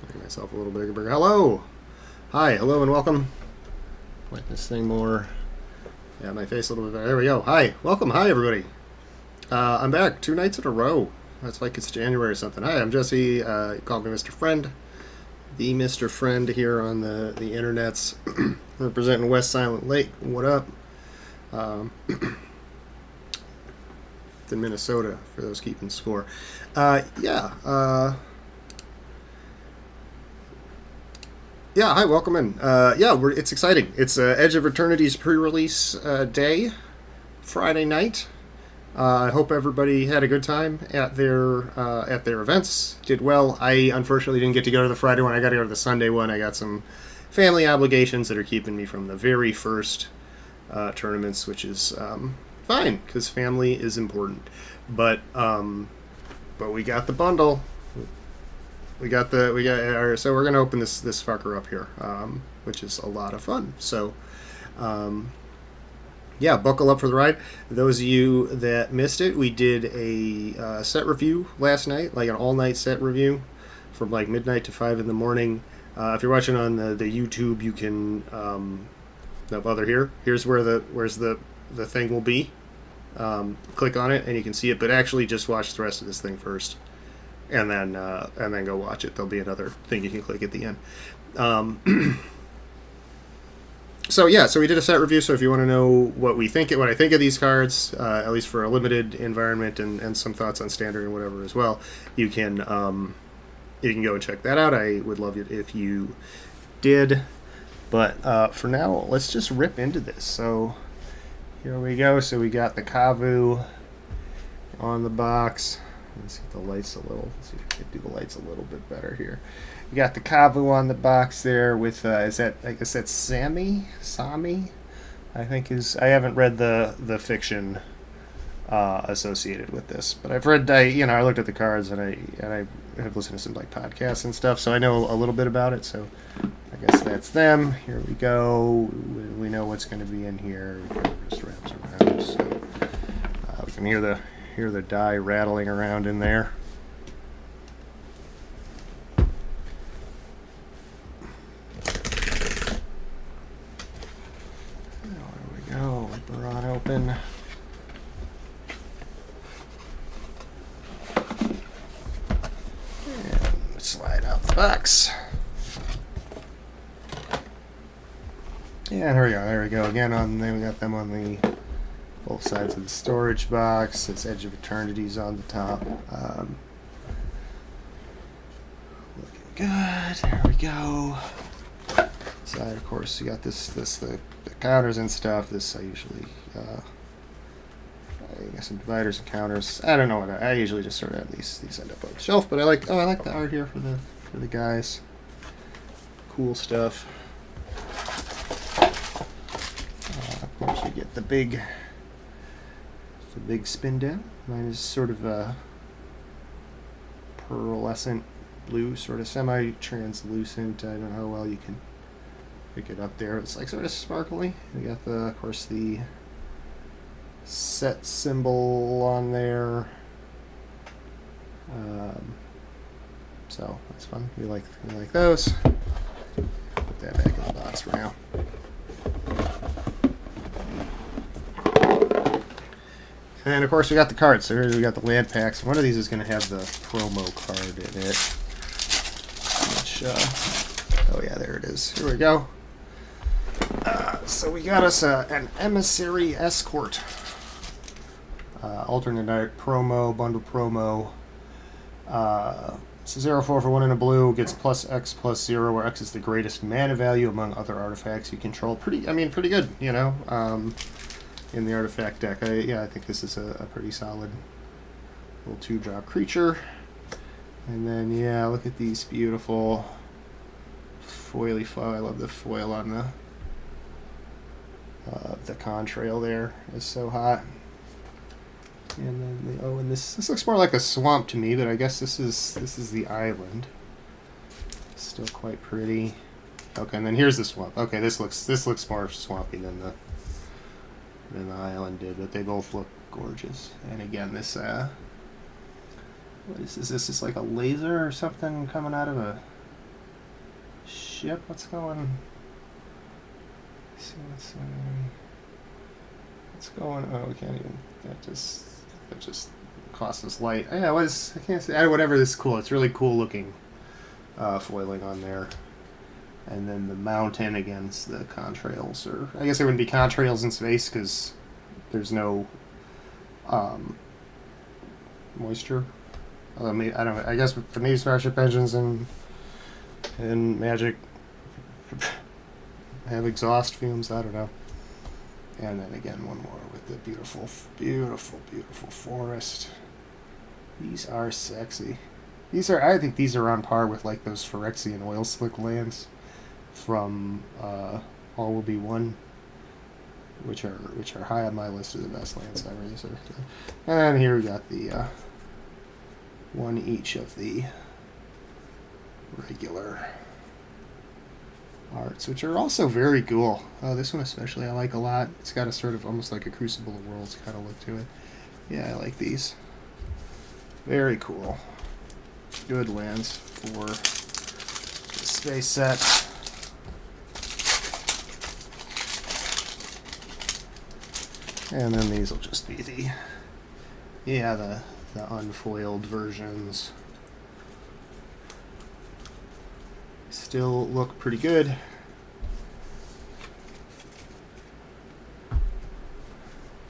Make myself a little bigger. Hello! Hi, hello and welcome. Point this thing more. Yeah, my face a little bit better. There we go. Hi, welcome. Hi, everybody. I'm back 2 nights in a row. That's like it's January or something. Hi, I'm Jesse. You call me Mr. Friend. The Mr. Friend here on the internets. Representing West Silent Lake. What up? It's in Minnesota, for those keeping score. Yeah, hi, welcome in. It's exciting. It's Edge of Eternities pre-release day, Friday night. I hope everybody had a good time at their events. Did well. I unfortunately didn't get to go to the Friday one. I got to go to the Sunday one. I got some family obligations that are keeping me from the very first tournaments, which is fine because family is important. But we got the bundle. So we're gonna open this fucker up here, which is a lot of fun. So, yeah, buckle up for the ride. Those of you that missed it, we did a set review last night, like an all night set review, from like midnight to 5 in the morning. If you're watching on the YouTube, you can Here's where the thing will be. Click on it and you can see it, but actually just watch the rest of this thing first. And then go watch it. There'll be another thing you can click at the end. So we did a set review. So if you want to know what I think of these cards, at least for a limited environment, and some thoughts on standard and whatever as well, you can go and check that out. I would love it if you did. But for now, let's just rip into this. So here we go. So we got the Kavu on the box. Let's see the lights a little. Let's see if I can do the lights a little bit better here. You got the Kavu on the box there with I guess that's Sami. I haven't read the fiction associated with this, but I've read. I looked at the cards and I have listened to some like podcasts and stuff, so I know a little bit about it. So I guess that's them. Here we go. We know what's going to be in here. Just wraps around, so we can hear the die rattling around in there. There we go. We're on open. And slide out the box. Yeah, there we go. Again, we got them on the both sides of the storage box. It's Edge of Eternities on the top. Looking good. There we go. Side, of course, you got the counters and stuff. This I usually, I guess some dividers and counters. I don't know what I usually just sort of have these end up on the shelf. But I like the art here for the guys. Cool stuff. Of course, we get the big spin down. Mine is sort of a pearlescent blue, sort of semi-translucent. I don't know how well you can pick it up there. It's like sort of sparkly. We got of course the set symbol on there. So that's fun. We like those. Put that back in the box for now. And of course we got the cards. So here we got the land packs. One of these is going to have the promo card in it. Which, oh yeah, there it is. Here we go. So we got us an Emissary Escort. Alternate art promo, bundle promo. It's a 0/4 for 1 in a blue. Gets plus X plus 0, where X is the greatest mana value among other artifacts you control. Pretty good, in the artifact deck. I think this is a pretty solid little 2-drop creature. And then, yeah, look at these beautiful foily foil. I love the foil on the contrail there. Is so hot. And then and this looks more like a swamp to me, but I guess this is the island. Still quite pretty. Okay, and then here's the swamp. Okay, this looks more swampy than the island did, but they both look gorgeous. And again, this what is this? Is this like a laser or something coming out of a ship? What's going? Let's see what's going? Oh, we can't even. That just costs us light. Yeah, I can't say. Whatever. This is cool. It's really cool looking foiling on there. And then the mountain against the contrails, or I guess there wouldn't be contrails in space because there's no moisture. I don't. I guess for these starship engines and Magic have exhaust fumes. I don't know. And then again, one more with the beautiful, beautiful, beautiful forest. These are sexy. I think these are on par with like those Phyrexian oil slick lands from All Will Be One, which are high on my list of the best lands ever. And here we got the one each of the regular arts, which are also very cool. This one especially I like a lot. It's got a sort of almost like a Crucible of Worlds kind of look to it. Yeah, I like these. Very cool. Good lands for the space set. And then these will just be the unfoiled versions. Still look pretty good.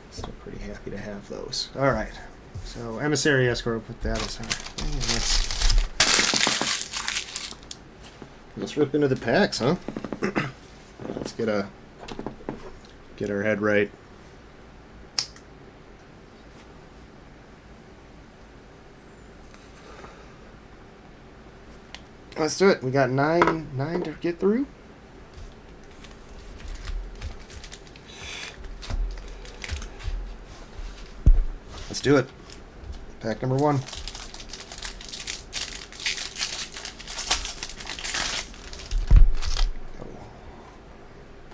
Still pretty happy to have those. All right. So Emissary Escort, put that aside. Let's rip into the packs, huh? Let's get our head right. Let's do it. We got nine to get through. Let's do it. Pack number 1.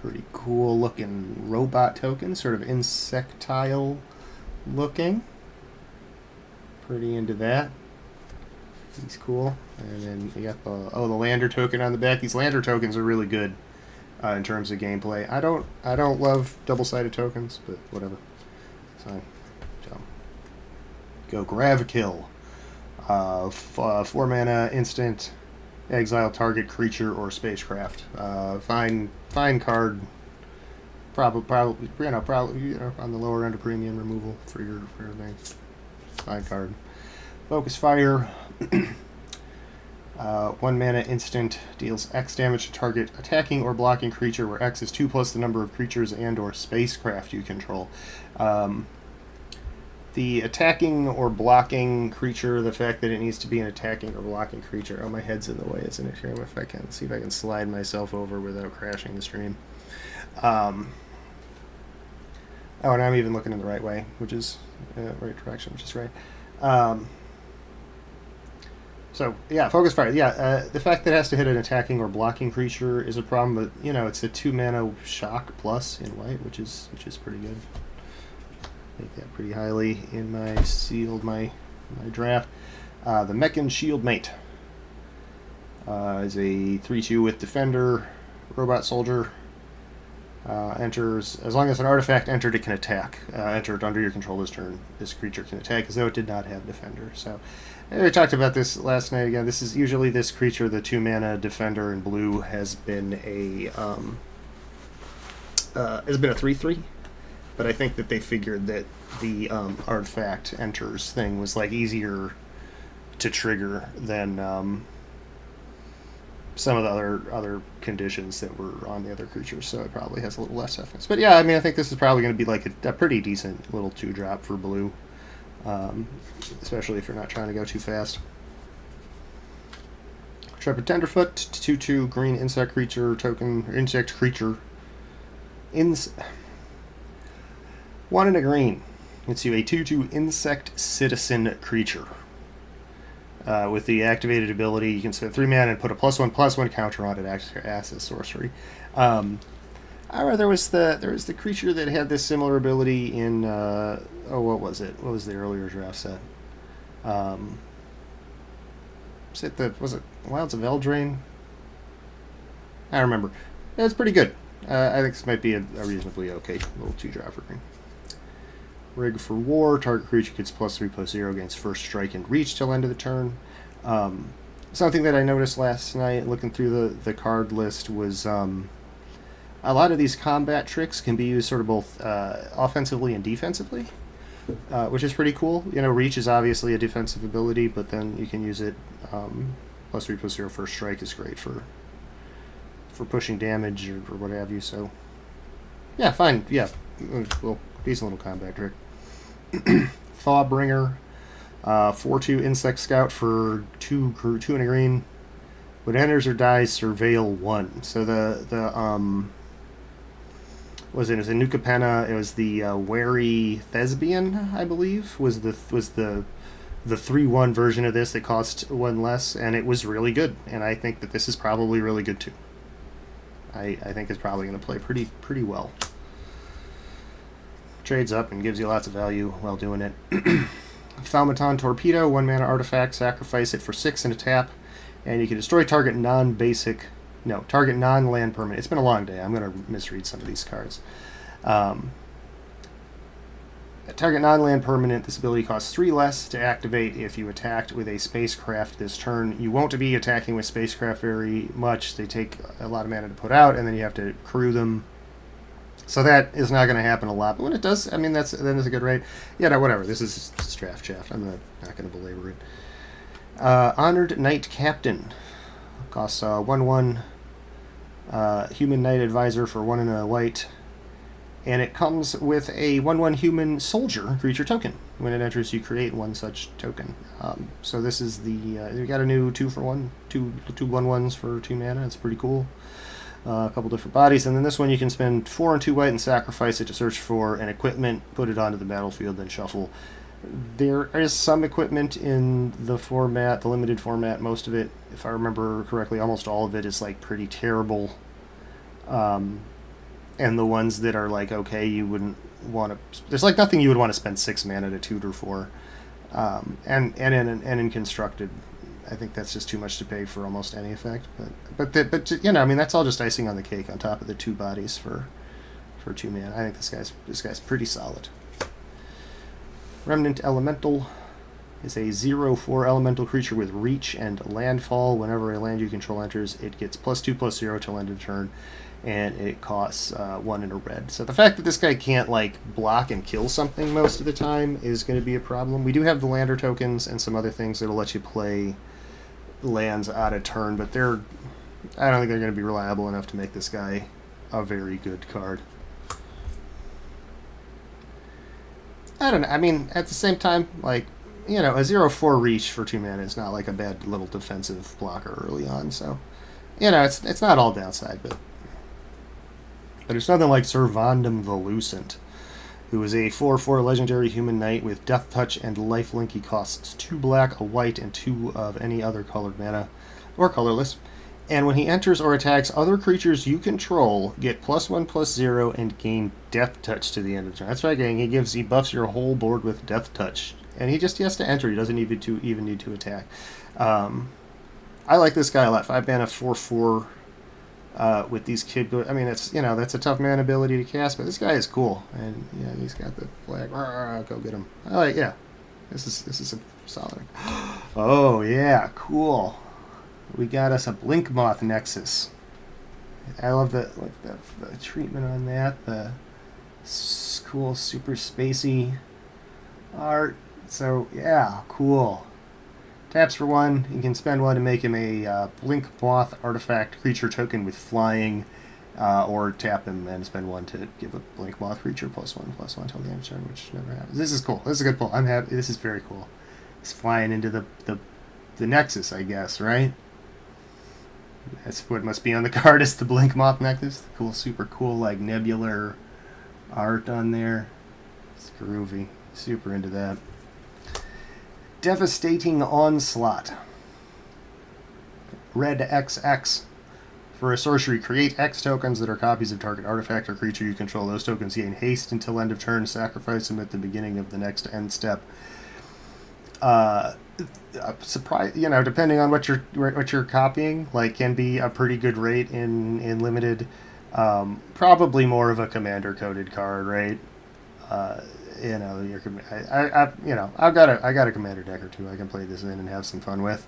Pretty cool looking robot token, sort of insectile looking. Pretty into that. He's cool. And then you got the lander token on the back. These lander tokens are really good in terms of gameplay. I don't love double-sided tokens, but whatever. So go Gravikill. 4 mana instant, exile target creature or spacecraft. Fine card. Probably on the lower end of premium removal for your thing. Fine card. Focus Fire. 1 mana instant, deals X damage to target attacking or blocking creature, where X is 2 plus the number of creatures and or spacecraft you control. The attacking or blocking creature, the fact that it needs to be an attacking or blocking creature. Oh, my head's in the way, isn't it? Here, if I can see if I can slide myself over without crashing the stream. Oh, and I'm even looking in the right way, which is right direction, which is right. So, yeah, Focus Fire. Yeah, the fact that it has to hit an attacking or blocking creature is a problem, but, it's a 2 mana shock plus in white, which is pretty good. Make that pretty highly in my draft. The Mechan Shield Mate is a 3/2 with Defender, Robot Soldier. Enters, as long as an artifact entered, it can attack. Entered under your control this turn, this creature can attack, as though it did not have Defender. So, we talked about this last night again. This is usually this creature, the 2 mana Defender in blue, has been a 3/3. But I think that they figured that the artifact enters thing was like easier to trigger than some of the other conditions that were on the other creatures, so it probably has a little less effects. But yeah, I mean, I think this is probably going to be like a pretty decent little 2-drop for blue, especially if you're not trying to go too fast. Intrepid Tenderfoot, 2/2 green insect creature token, or insect creature. 1 and a green. It's you a 2/2 insect citizen creature. With the activated ability, you can spend 3 mana and put a +1/+1 counter on it as a sorcery. There was the creature that had this similar ability in what was it? What was the earlier draft set? Was it Wilds of Eldraine? I remember. It's pretty good. I think this might be a reasonably okay little 2-drop for green. Rig for War. Target creature gets +3/+0 against first strike and reach till end of the turn. Something that I noticed last night looking through the card list was a lot of these combat tricks can be used sort of both offensively and defensively, which is pretty cool. You know, reach is obviously a defensive ability, but then you can use it +3/+0 first strike is great for pushing damage or what have you. So yeah, fine. Yeah, well, decent little combat trick. Thawbringer, 4/2 Insect Scout for 2 and a green. When it enters or dies, surveil 1. So was it a Nuka Penna? It was the Wary Thespian, I believe, was the 3/1 version of this that cost 1 less, and it was really good. And I think that this is probably really good too. I think it's probably going to play pretty well. Trades up and gives you lots of value while doing it. Thaumaton Torpedo, 1 mana artifact, sacrifice it for 6 and a tap, and you can destroy target non-land permanent. It's been a long day. I'm going to misread some of these cards. Target non-land permanent, this ability costs 3 less to activate if you attacked with a spacecraft this turn. You won't be attacking with spacecraft very much. They take a lot of mana to put out, and then you have to crew them. So that is not going to happen a lot. But when it does, I mean, that's a good rate. Yeah, no, whatever. This is draft shaft. I'm not going to belabor it. Honored Knight Captain. Costs 1/1 Human Knight Advisor for 1 and a white. And it comes with a 1/1 Human Soldier creature token. When it enters, you create 1 such token. So this is we got a new 2-for-1, two 1/1s for 2 mana. It's pretty cool. A couple different bodies, and then this one you can spend 4 and 2 white and sacrifice it to search for an equipment, put it onto the battlefield, then shuffle. There is some equipment in the format, the limited format. Most of it, if I remember correctly, almost all of it is like pretty terrible. And the ones that are like okay, you wouldn't want to. There's like nothing you would want to spend 6 mana to tutor for. And in constructed, I think that's just too much to pay for almost any effect. But you know, I mean, that's all just icing on the cake on top of the 2 bodies for 2 mana. I think this guy's pretty solid. Remnant Elemental is a 0/4 elemental creature with reach and landfall. Whenever a land you control enters, it gets +2/+0 till end of turn, and it costs 1 and a red. So the fact that this guy can't like block and kill something most of the time is going to be a problem. We do have the lander tokens and some other things that'll let you play lands out of turn, but I don't think they're going to be reliable enough to make this guy a very good card. I don't know. I mean, at the same time, like, you know, a 0/4 reach for 2 mana is not like a bad little defensive blocker early on. So, you know, it's not all downside, but it's nothing like Servandum Volucent, who is a 4/4 legendary human knight with Death Touch and Lifelink. He costs 2 black, a white, and 2 of any other colored mana, or colorless. And when he enters or attacks other creatures you control, get +1/+0 and gain Death Touch to the end of the turn. That's right, gang. He buffs your whole board with Death Touch, and he has to enter. He doesn't even need to attack. I like this guy a lot. 5 mana 4/4 with these kid. I mean, it's that's a tough mana ability to cast, but this guy is cool, and he's got the flag. Go get him. This is a solid. Oh yeah, cool. We got us a Blink Moth Nexus. I love the treatment on that. The cool, super spacey art. So yeah, cool. Taps for 1. You can spend 1 to make him a Blink Moth artifact creature token with flying, or tap him and spend 1 to give a Blink Moth creature +1/+1 till the end of turn, which never happens. This is cool. This is a good pull. I'm happy. This is very cool. It's flying into the Nexus, I guess, right? That's what must be on the card, is the Blink Moth Nexus. The cool, super cool, like, nebular art on there. It's groovy. Super into that. Devastating Onslaught. Red XX. For a sorcery, create X tokens that are copies of target artifact or creature you control. Those tokens gain haste until end of turn. Sacrifice them at the beginning of the next end step. surprise, you know, depending on what you're copying, like can be a pretty good rate in limited. Probably more of a commander coded card, right? Uh, you know, you know, I got a commander deck or two I can play this in and have some fun with.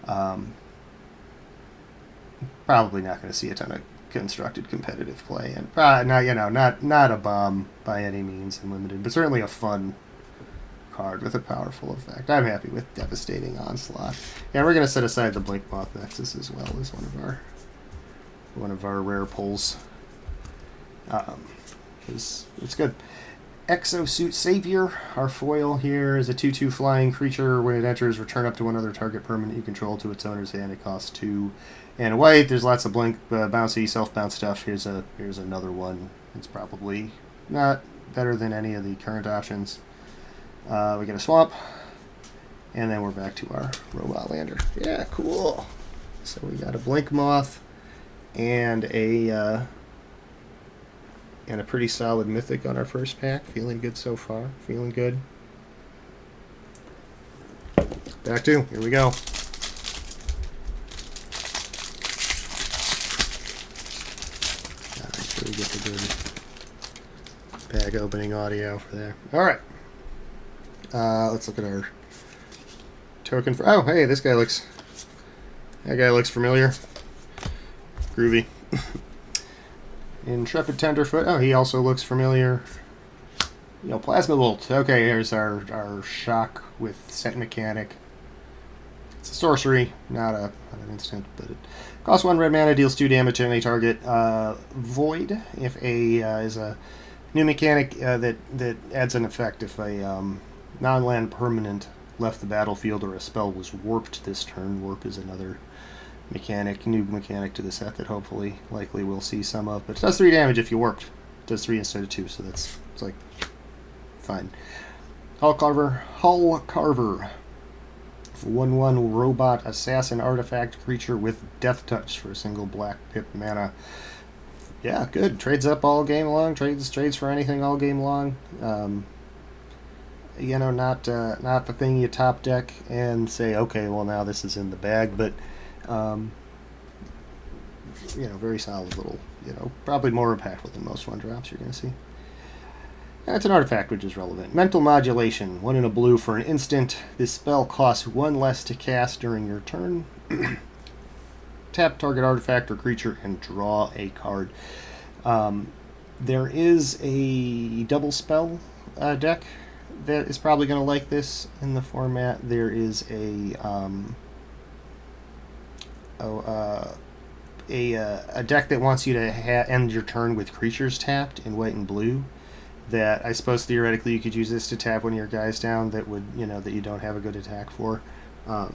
Um, Probably not going to see a ton of constructed competitive play, and not, you know, not a bomb by any means in limited, but certainly a fun card with a powerful effect. I'm happy with Devastating Onslaught. Yeah, we're going to set aside the Blink Moth Nexus as well as one of our rare pulls. It's good. Exosuit Savior, our foil here, is a 2/2 flying creature. When it enters, return up to one other target permanent you control to its owner's hand. It costs 2 and a white. There's lots of blink, bouncy, self-bounce stuff. Here's another one. It's probably not better than any of the current options. We get a swamp, and then we're back to our robot lander. Yeah, cool. So we got a Blink Moth and a pretty solid mythic on our first pack. Feeling good so far. Feeling good. Back two. Here we go. Make sure we get the good bag opening audio for there. All right. Let's look at our token for. Oh, hey, this guy looks. That guy looks familiar. Groovy. Intrepid Tenderfoot. Oh, he also looks familiar. You know, Plasma Bolt. Okay, here's our shock with set mechanic. It's a sorcery, not an instant, but it costs 1 red mana, deals 2 damage to any target. Void, if is a new mechanic that adds an effect if a non-land permanent left the battlefield or a spell was warped this turn. Warp is another new mechanic to the set that likely we'll see some of, but it does 3 damage if you warped. It does 3 instead of 2, so it's like fine. Hull Carver. 1/1 robot assassin artifact creature with death touch for a single black pip mana. Yeah, good. Trades up all game long. Trades for anything all game long. You know, not the thing you top deck and say, okay, well now this is in the bag, but you know, very solid little, you know, probably more impactful than most 1-drops you're going to see. And it's an artifact, which is relevant. Mental Modulation, 1 in a blue for an instant. This spell costs 1 less to cast during your turn. Tap target artifact or creature and draw a card. There is a double spell deck that is probably going to like this in the format. There is a deck that wants you to end your turn with creatures tapped in white and blue. That I suppose theoretically you could use this to tap one of your guys down that would, you know, that you don't have a good attack for. I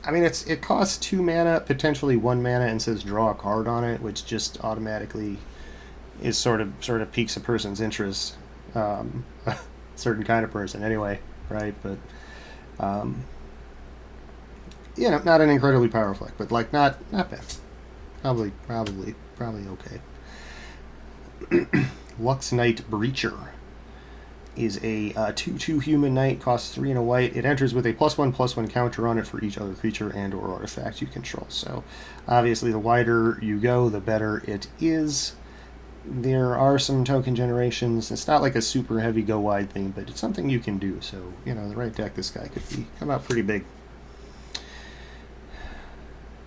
mean, it costs 2 mana, potentially 1 mana, and says draw a card on it, which just automatically is sort of piques a person's interest. Certain kind of person, anyway, right? But you know, not an incredibly powerful effect, but like not bad. Probably okay. Lux Knight Breacher is a 2/2 human knight, costs 3 and a white. It enters with a +1/+1 counter on it for each other creature and or artifact you control. So obviously the wider you go, the better it is. There are some token generations. It's not like a super heavy go wide thing, but it's something you can do. So, you know, the right deck, this guy could come out pretty big.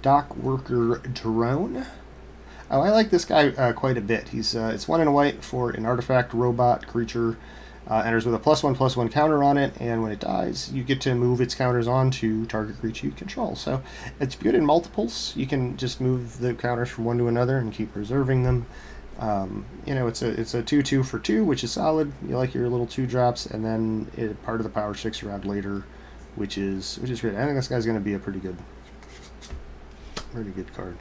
Dock Worker Drone. Oh, I like this guy quite a bit. It's 1 and a white for an artifact robot creature. Enters with a +1/+1 counter on it, and when it dies, you get to move its counters on to target creature you control. So it's good in multiples. You can just move the counters from one to another and keep preserving them. You know, it's a 2/2 for 2, which is solid. You like your little 2-drops, and then part of the power sticks around later, which is great. I think this guy's going to be a pretty good card.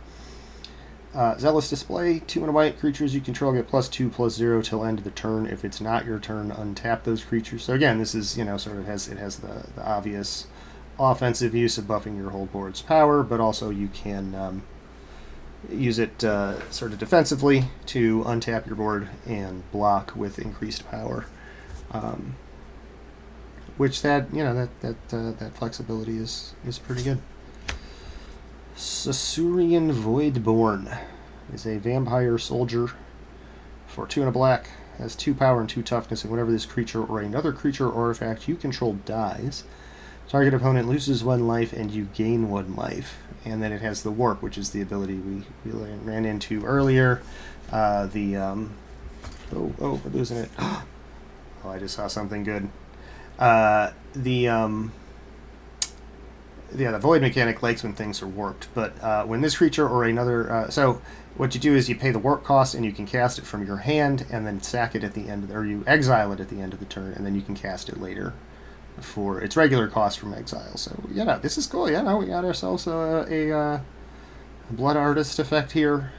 Zealous Display, 2 and a white. Creatures you control get +2/+0 till end of the turn. If it's not your turn, untap those creatures. So again, this is, you know, sort of has the obvious offensive use of buffing your whole board's power, but also you can use it sort of defensively to untap your board and block with increased power. which that that flexibility is pretty good. Saurian Voidborn is a vampire soldier for 2 and a black. Has 2 power and 2 toughness, and whenever this creature or another creature or artifact you control dies, target opponent loses 1 life and you gain 1 life. And then it has the warp, which is the ability we ran into earlier. We're losing it. Oh, I just saw something good. The void mechanic likes when things are warped, but when this creature or another, so what you do is you pay the warp cost and you can cast it from your hand and then sack it at the end, or you exile it at the end of the turn, and then you can cast it later for its regular cost from exile. So this is cool. We got ourselves a Blood Artist effect here,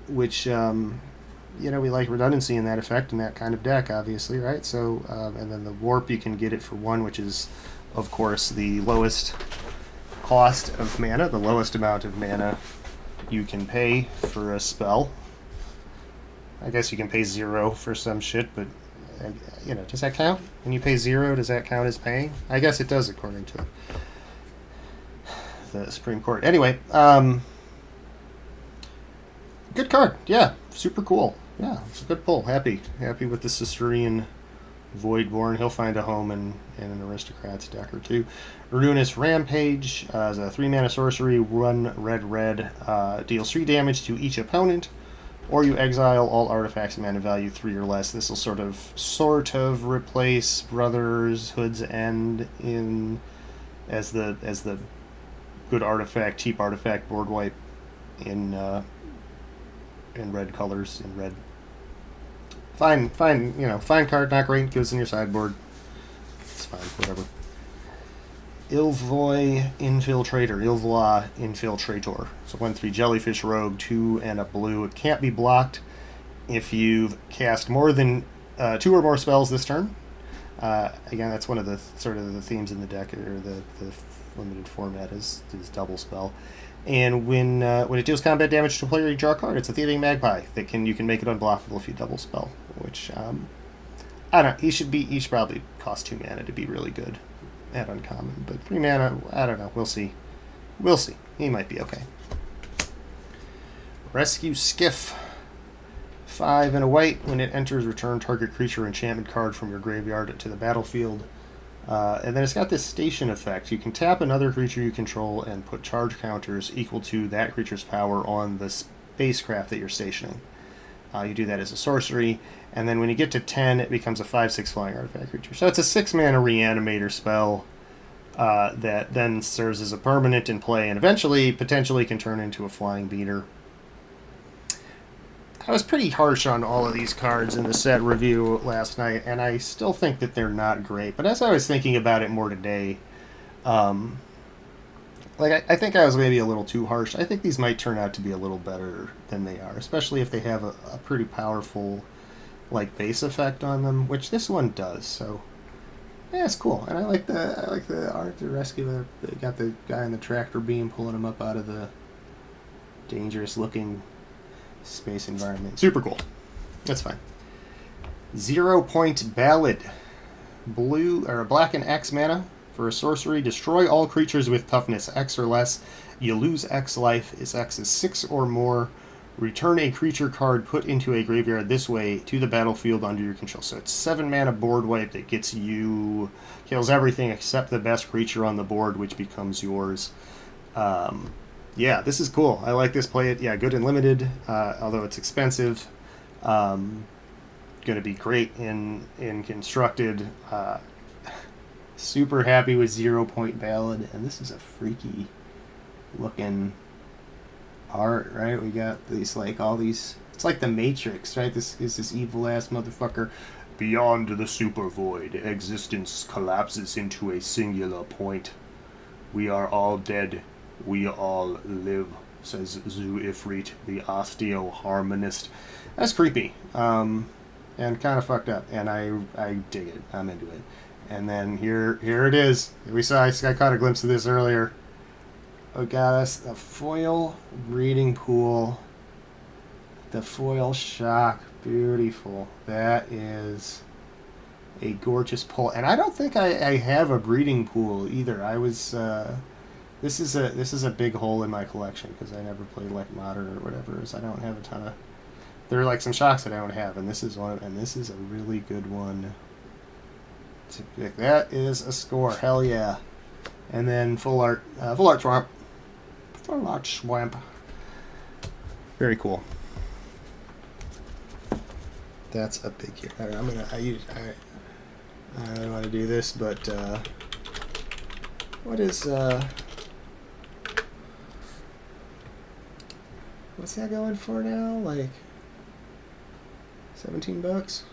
which we like redundancy in that effect in that kind of deck, obviously, right? So and then the warp, you can get it for 1, which is of course the lowest cost of mana, the lowest amount of mana you can pay for a spell. I guess you can pay 0 for some shit, but does that count? When you pay 0, does that count as paying? I guess it does, according to the Supreme Court. Anyway, good card. Yeah, super cool. Yeah, it's a good pull. Happy with the Saurian Voidborn. He'll find a home in an Aristocrats deck or two. Ruinous Rampage is a 3-mana sorcery, 1 red, deals 3 damage to each opponent, or you exile all artifacts of mana value 3 or less. This will sort of replace Brotherhood's End as the good artifact, cheap artifact board wipe in red colors, in red. Fine card, not great, goes in your sideboard. It's fine, whatever. Ilvoy Infiltrator. So 1/3 Jellyfish Rogue, 2 and a blue. It can't be blocked if you've cast more than 2 or more spells this turn. Again, that's one of the sort of the themes in the deck, or the limited format is double spell. And when it deals combat damage to a player, you draw a card. It's a Thieving Magpie that you can make it unblockable if you double spell. Which I don't know. He should probably cost 2 mana to be really good at uncommon, but 3 mana, I don't know. We'll see. He might be okay. Rescue Skiff. 5 and a white. When it enters, return target creature enchantment card from your graveyard to the battlefield. And then it's got this station effect. You can tap another creature you control and put charge counters equal to that creature's power on the spacecraft that you're stationing. You do that as a sorcery, and then when you get to 10, it becomes a 5/6 flying artifact creature. So it's a 6-mana reanimator spell that then serves as a permanent in play, and eventually, potentially, can turn into a flying beater. I was pretty harsh on all of these cards in the set review last night, and I still think that they're not great. But as I was thinking about it more today, I think I was maybe a little too harsh. I think these might turn out to be a little better than they are, especially if they have a pretty powerful base effect on them, which this one does. So yeah, it's cool, and I like the art. The rescue, they got the guy in the tractor beam pulling him up out of the dangerous looking space environment. Super cool. That's fine. 0 Point Ballad. Black and X mana. For a sorcery, destroy all creatures with toughness X or less. You lose X life. Its X is 6 or more. Return a creature card put into a graveyard this way to the battlefield under your control. So it's 7 mana board wipe that kills everything except the best creature on the board, which becomes yours. Yeah, this is cool. I like this play. Yeah, good and limited, although it's expensive. Going to be great in constructed. Super happy with 0 Point Ballad, and this is a freaky looking art, right? We got these all these. It's like the Matrix, right? This is this evil ass motherfucker. Beyond the super void, existence collapses into a singular point. We are all dead. We all live, says Zu Ifrit, the osteo-harmonist. That's creepy, and kind of fucked up, and I dig it. I'm into it. And then here it is. I caught a glimpse of this earlier. We got us a foil breeding pool. The foil shock. Beautiful. That is a gorgeous pull. And I don't think I have a breeding pool either. I was this is a big hole in my collection because I never played like Modern or whatever. So I don't have a ton of. There are like some shocks that I don't have, and this is one. And this is a really good one to pick. That is a score. Hell yeah! And then full art swamp. Full art swamp. Very cool. That's a big hit. I don't want to do this, but what is what's that going for now? Like $17?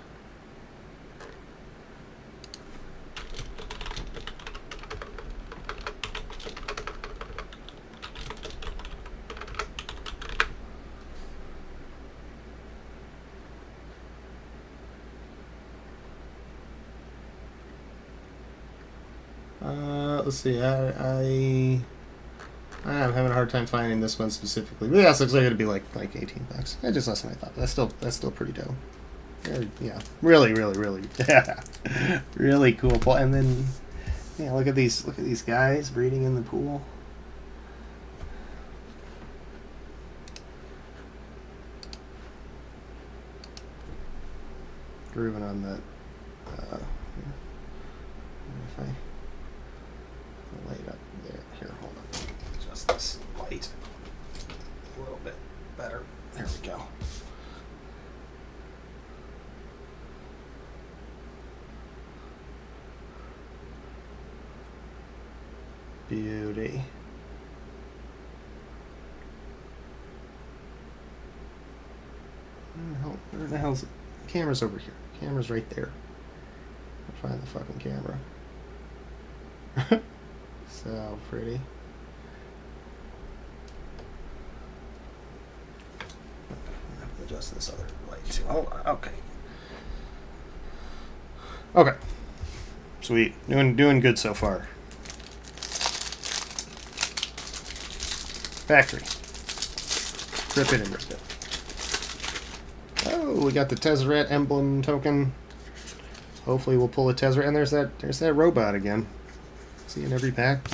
Let's see. I'm having a hard time finding this one specifically. But yeah, it looks like it'd be like $18. Just less than I thought. That's still pretty dope. Yeah, really, yeah, really cool pool. And then yeah, look at these guys breeding in the pool. Grooving on that. If I light up there. Here, hold on. Adjust this light a little bit better. There we go. Beauty. Where the hell's it? Camera's over here. Camera's right there. I'll find the fucking camera. So pretty. I have to adjust this other light too. Oh, okay. Okay. Sweet. Doing good so far. Factory. Rip it and rip it. Oh, we got the Tezzeret emblem token. Hopefully we'll pull a Tezzeret. And there's that robot again. See in every pack.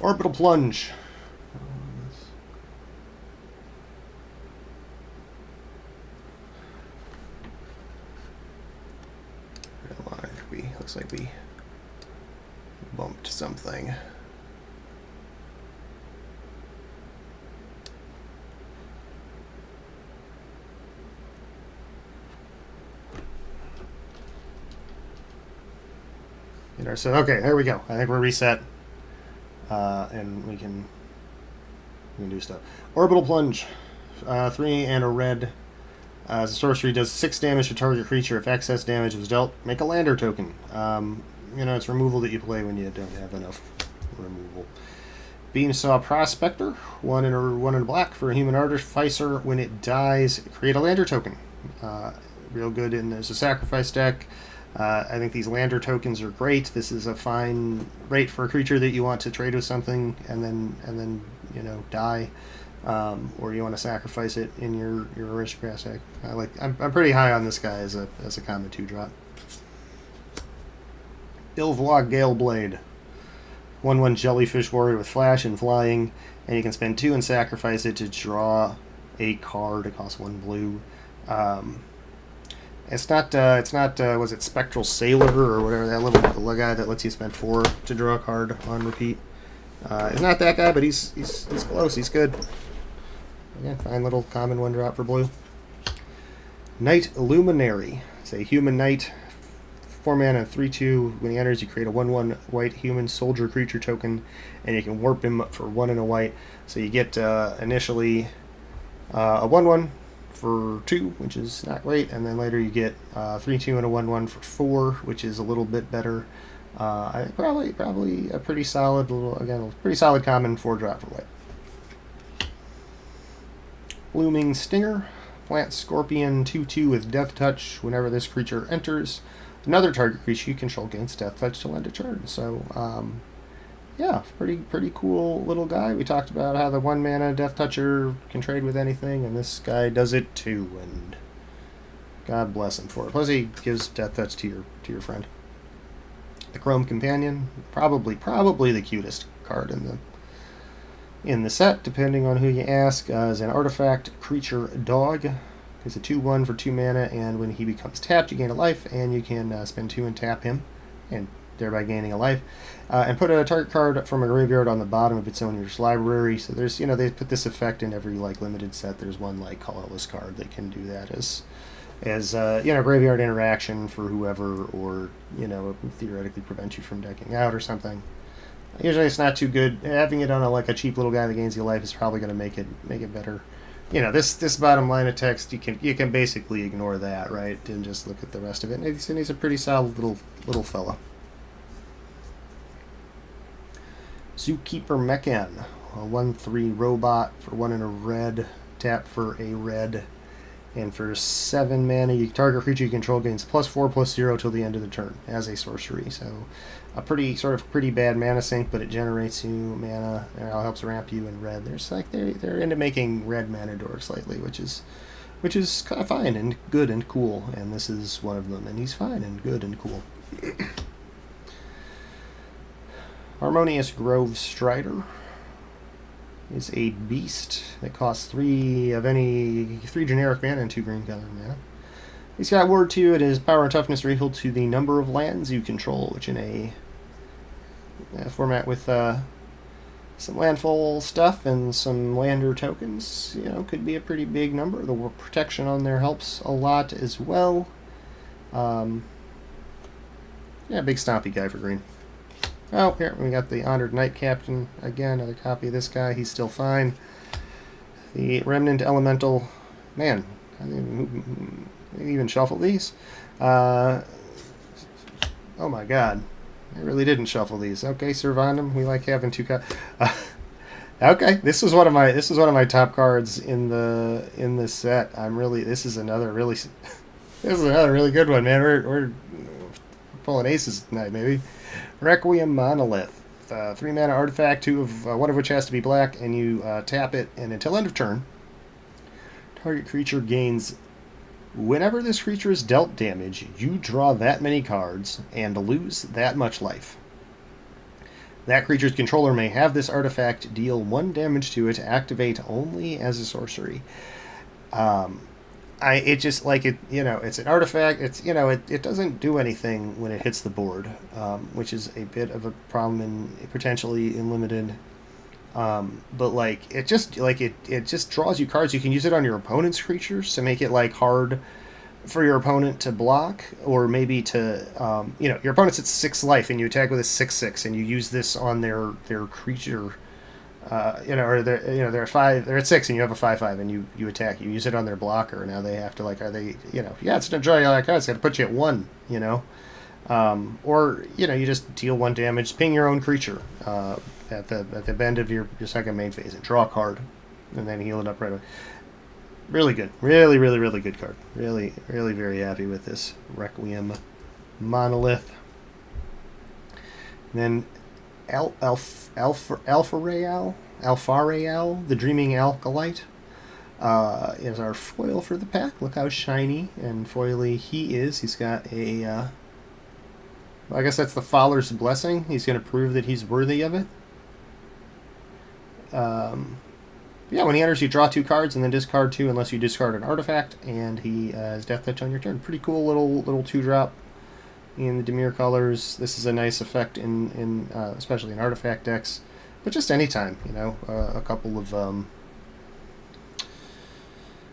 Orbital Plunge. Looks like we bumped something. So okay, there we go. I think we're reset, and we can do stuff. Orbital Plunge, 3 and a red. As a sorcery, does 6 damage to target creature. If excess damage was dealt, make a lander token. It's removal that you play when you don't have enough removal. Beamsaw Prospector, 1 and a black for a human artificer. When it dies, create a lander token. Real good in there's a sacrifice deck. I think these lander tokens are great. This is a fine rate for a creature that you want to trade with something and then die, or you want to sacrifice it in your aristocrat deck. I'm pretty high on this guy as a common 2-drop. Ilvlog Galeblade, 1/1 jellyfish warrior with flash and flying, and you can spend 2 and sacrifice it to draw a card. It costs 1 blue. It's not was it Spectral Sailor or whatever, that little guy that lets you spend 4 to draw a card on repeat. It's not that guy, but he's close. He's good. Yeah, fine little common 1-drop for blue. Knight Luminary. It's a human knight, 4 mana, 3/2. When he enters, you create a 1/1 white human soldier creature token, and you can warp him for 1 and a white. So you get initially a 1/1 for 2, which is not great, and then later you get 3/2 and a 1/1 for 4, which is a little bit better. I think probably a pretty solid pretty solid common 4-drop for white. Blooming Stinger, plant Scorpion 2/2 with Death Touch. Whenever this creature enters, another target creature you control gains Death Touch till end of turn. So yeah, pretty cool little guy. We talked about how the 1 mana Death Toucher can trade with anything, and this guy does it too. And God bless him for it. Plus, he gives Death Touch to your friend. The Chrome Companion, probably the cutest card in the set, depending on who you ask, is an artifact creature dog. It's a 2/1 for 2 mana, and when he becomes tapped, you gain a life, and you can spend 2 and tap him, and thereby gaining a life. And put a target card from a graveyard on the bottom of its owner's library. So there's, they put this effect in every limited set. There's one colorless card that can do that as graveyard interaction for whoever, or theoretically prevent you from decking out or something. Usually it's not too good. Having it on a cheap little guy that gains you life is probably going to make it better. This bottom line of text, you can basically ignore that, right, and just look at the rest of it. And he's a pretty solid little fella. Zookeeper Mechan, a 1/3 robot for 1 and a red, tap for a red, and for 7 mana, you target creature you control gains +4/+0 till the end of the turn as a sorcery. So a pretty bad mana sink, but it generates you mana and it helps ramp you in red. There's they're into making red mana dorks lately, which is kind of fine and good and cool, and this is one of them, and he's fine and good and cool. Harmonious Grove Strider is a beast that costs 3 generic mana and 2 green color mana. He's got Ward 2, and his power and toughness are equal to the number of lands you control, which in a format with some landfall stuff and some lander tokens, could be a pretty big number. The protection on there helps a lot as well. Big stompy guy for green. Oh, here we got the Honored Knight Captain again. Another copy of this guy. He's still fine. The Remnant Elemental. Man, I didn't even shuffle these. Oh my God, I really didn't shuffle these. Okay, Servandum. We like having 2 cards. Okay, this was one of my top cards in this set. This is another really good one, man. We're pulling aces tonight, maybe. Requiem Monolith, 3 mana artifact, 1 of which has to be black, and you tap it, and until end of turn, target creature gains. Whenever this creature is dealt damage, you draw that many cards and lose that much life. That creature's controller may have this artifact deal 1 damage to it, activate only as a sorcery. It's an artifact. It doesn't do anything when it hits the board, which is a bit of a problem potentially in limited. But it just draws you cards. You can use it on your opponent's creatures to make it hard for your opponent to block, or maybe to your opponent's at 6 life and you attack with a 6/6, and you use this on their creature. They're at 5, they're at 6, and you have a 5/5, and you attack. You use it on their blocker. Now they have to it's gonna draw you cards. It's gonna put you at 1. Or you just deal 1 damage, ping your own creature at the end of your second main phase, and draw a card, and then heal it up right away. Really good, really good card. Really very happy with this Requiem Monolith. And then Alphareal, the Dreaming Alkalite, is our foil for the pack. Look how shiny and foily he is. He's got a, I guess that's the Faller's Blessing. He's going to prove that he's worthy of it. When he enters, you draw 2 cards and then discard 2 unless you discard an artifact, and he has Death Touch on your turn. Pretty cool little 2-drop. In the Dimir colors. This is a nice effect in especially in artifact decks, but just anytime, a couple of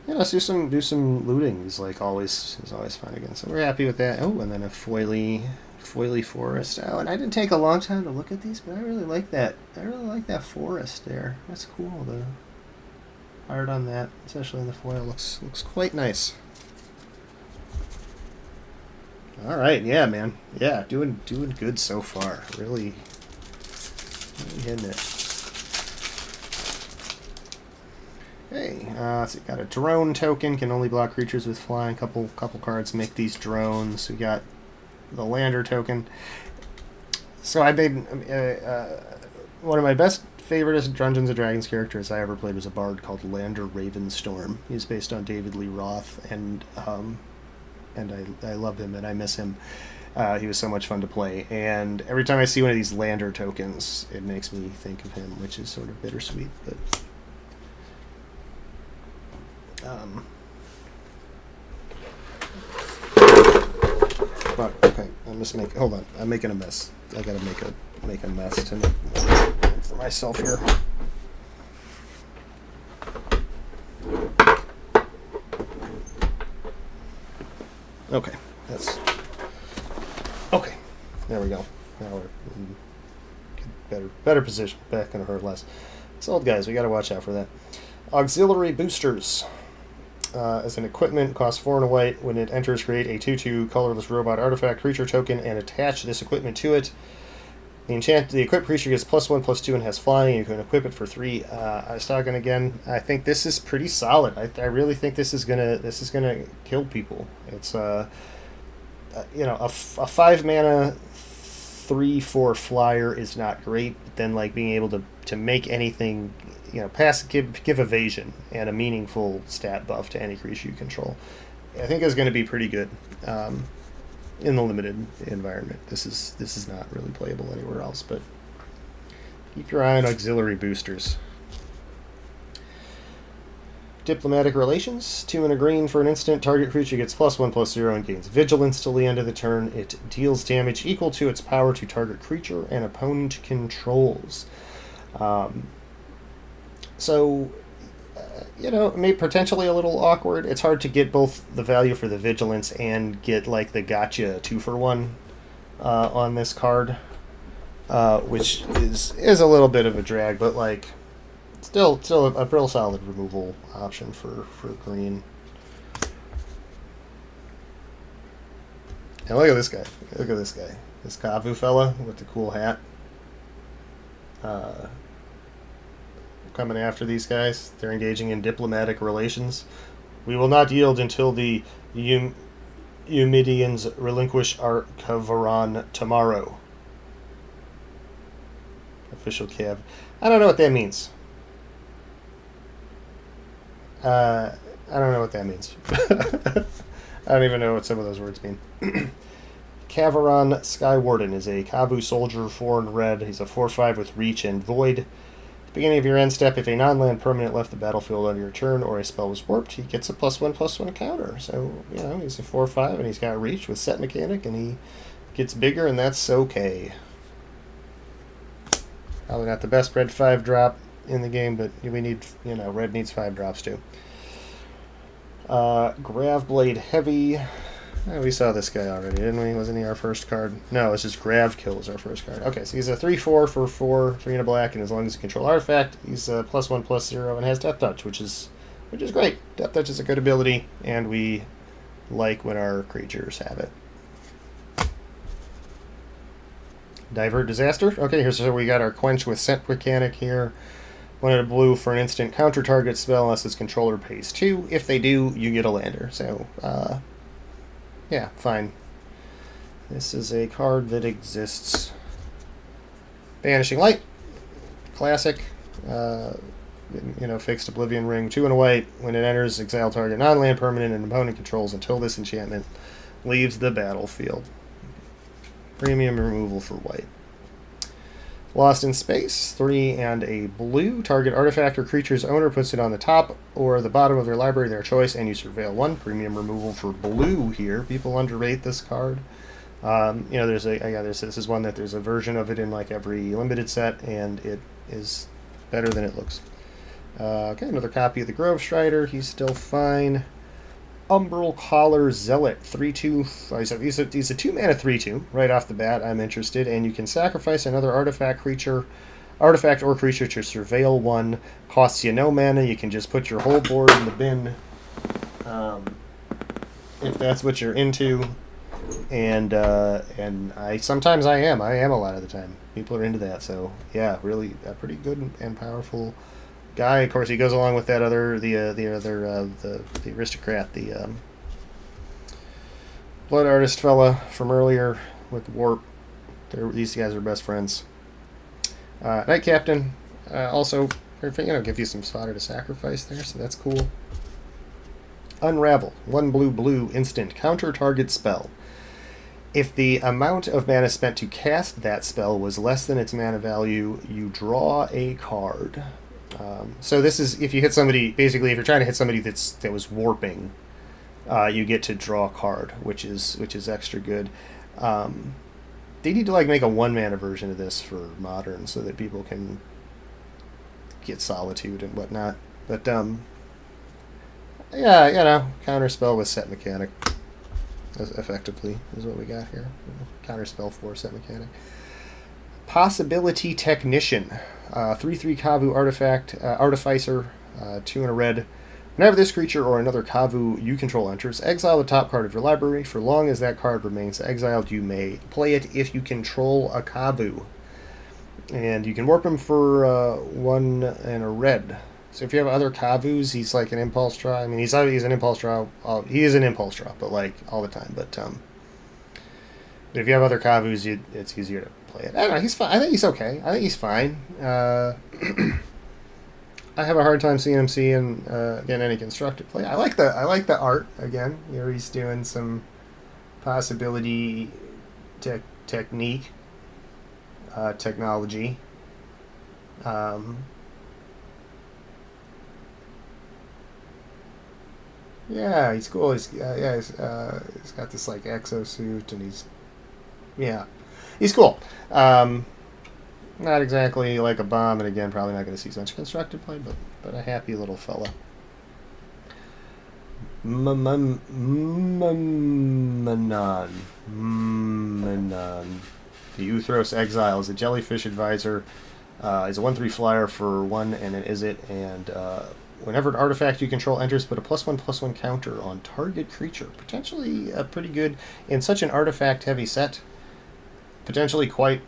let's do some looting is always fun again. So we're happy with that. Oh, and then a foily forest. Oh, and I didn't take a long time to look at these, but I really like that. I really like that forest there. That's cool. The art on that, especially in the foil, looks quite nice. All right, yeah, man, yeah, doing good so far. Really hitting it. Hey, so we got a drone token, can only block creatures with flying. Couple cards make these drones. We got the lander token. So I made one of my best favorite Dungeons & Dragons characters I ever played was a bard called Lander Ravenstorm. He's based on David Lee Roth, and and I love him, and I miss him. He was so much fun to play, and every time I see one of these lander tokens, it makes me think of him, which is sort of bittersweet. But okay, I'm just making. Hold on, I'm making a mess. I gotta make a mess to make more for myself here. Okay, that's okay. There we go. Now we're in better position. Back gonna hurt less. So, guys, we gotta watch out for that. Auxiliary boosters. As an equipment, costs 4 and a white. When it enters, create a 2/2 colorless robot artifact creature token and attach this equipment to it. The equipped creature gets +1/+2 and has flying. You can equip it for 3. I was talking again. I think this is pretty solid. I really think this is gonna kill people. It's a 5 mana 3/4 flyer is not great. But then like being able to make anything, give evasion and a meaningful stat buff to any creature you control, I think is going to be pretty good. In the limited environment, this is not really playable anywhere else, but keep your eye on auxiliary boosters. Diplomatic Relations, 2 and a green for an instant. Target creature gets +1/+0 and gains vigilance till the end of the turn. It deals damage equal to its power to target creature and opponent controls. Potentially a little awkward. It's hard to get both the value for the vigilance and get like the gotcha 2-for-1 on this card, which is a little bit of a drag, but like still a real solid removal option for green. And look at this guy. This Kavu fella with the cool hat. Coming after these guys. They're engaging in diplomatic relations. We will not yield until the Eumidians relinquish our Kavaran tomorrow. Official Cav. I don't know what that means. I don't know what that means. I don't even know what some of those words mean. Kavaran Skywarden is a Kavu soldier, 4 and red. He's a 4/5 with reach and void. Beginning of your end step, if a non-land permanent left the battlefield on your turn or a spell was warped, he gets a +1/+1 counter. So, he's a 4/5 and he's got reach with set mechanic and he gets bigger, and that's okay. Probably not the best red 5-drop in the game, but we need, red needs 5 drops too. Gravblade Heavy. We saw this guy already, didn't we? Wasn't he our first card? No, it's just Gravkill is our first card. Okay, so he's a 3/4 for 4, 3 and a black, and as long as you control artifact, he's a +1/+0 and has Death Touch, which is great. Death Touch is a good ability, and we like when our creatures have it. Divert Disaster. Okay, so we got our Quench with set mechanic here. 1 and a blue for an instant. Counter target spell unless its controller pays 2. If they do, you get a lander. So, yeah, fine. This is a card that exists. Banishing Light. Classic. Fixed Oblivion Ring. 2 and a white. When it enters, exile target non-land permanent and opponent controls until this enchantment leaves the battlefield. Premium removal for white. Lost in Space, 3 and a blue. Target artifact or creature's owner puts it on the top or the bottom of their library, their choice, and you surveil 1. Premium removal for blue here. People underrate this card. This is one that there's a version of it in like every limited set, and it is better than it looks. Okay, another copy of the Grove Strider. He's still fine. Umbral Collar Zealot, 3/2. He's a 2 mana 3/2 right off the bat. I'm interested, and you can sacrifice another artifact or creature to surveil 1. Costs you no mana. You can just put your whole board in the bin, if that's what you're into. And sometimes I am a lot of the time. People are into that, so yeah, really a pretty good and powerful guy. Of course, he goes along with that the aristocrat, the blood artist fella from earlier with Warp. These guys are best friends. Knight Captain, also give you some fodder to sacrifice there, so that's cool. Unravel. 1 blue blue instant. Counter target spell. If the amount of mana spent to cast that spell was less than its mana value, you draw a card. So this is if you hit somebody. Basically, if you're trying to hit somebody that was warping, you get to draw a card, which is extra good. They need to like make a 1 mana version of this for modern, so that people can get solitude and whatnot. But yeah, counter spell with set mechanic. Effectively is what we got here. Counterspell for set mechanic. Possibility Technician. 3/3 Kavu artifact, Artificer, 2 and a red. Whenever this creature or another Kavu you control enters, exile the top card of your library. For long as that card remains exiled, you may play it if you control a Kavu. And you can warp him for 1 and a red. So if you have other Kavus, he's like an impulse draw. I mean, he's an impulse draw. He is an impulse draw, but like all the time. But if you have other Kavus, it's easier to play it. I don't know. He's fine. I think he's okay. I think he's fine. I have a hard time seeing him getting any constructed play. I like the art again. Here he's doing some possibility technique technology. Yeah, he's cool. He's got this like exosuit, and he's cool. Not exactly like a bomb, and again, probably not going to see such constructed play, but a happy little fella. Manon. The Uthros Exile is a jellyfish advisor. Is a 1/3 flyer for 1 and an Izzet, and whenever an artifact you control enters, put a +1/+1 counter on target creature. Potentially pretty good in such an artifact-heavy set. Potentially quite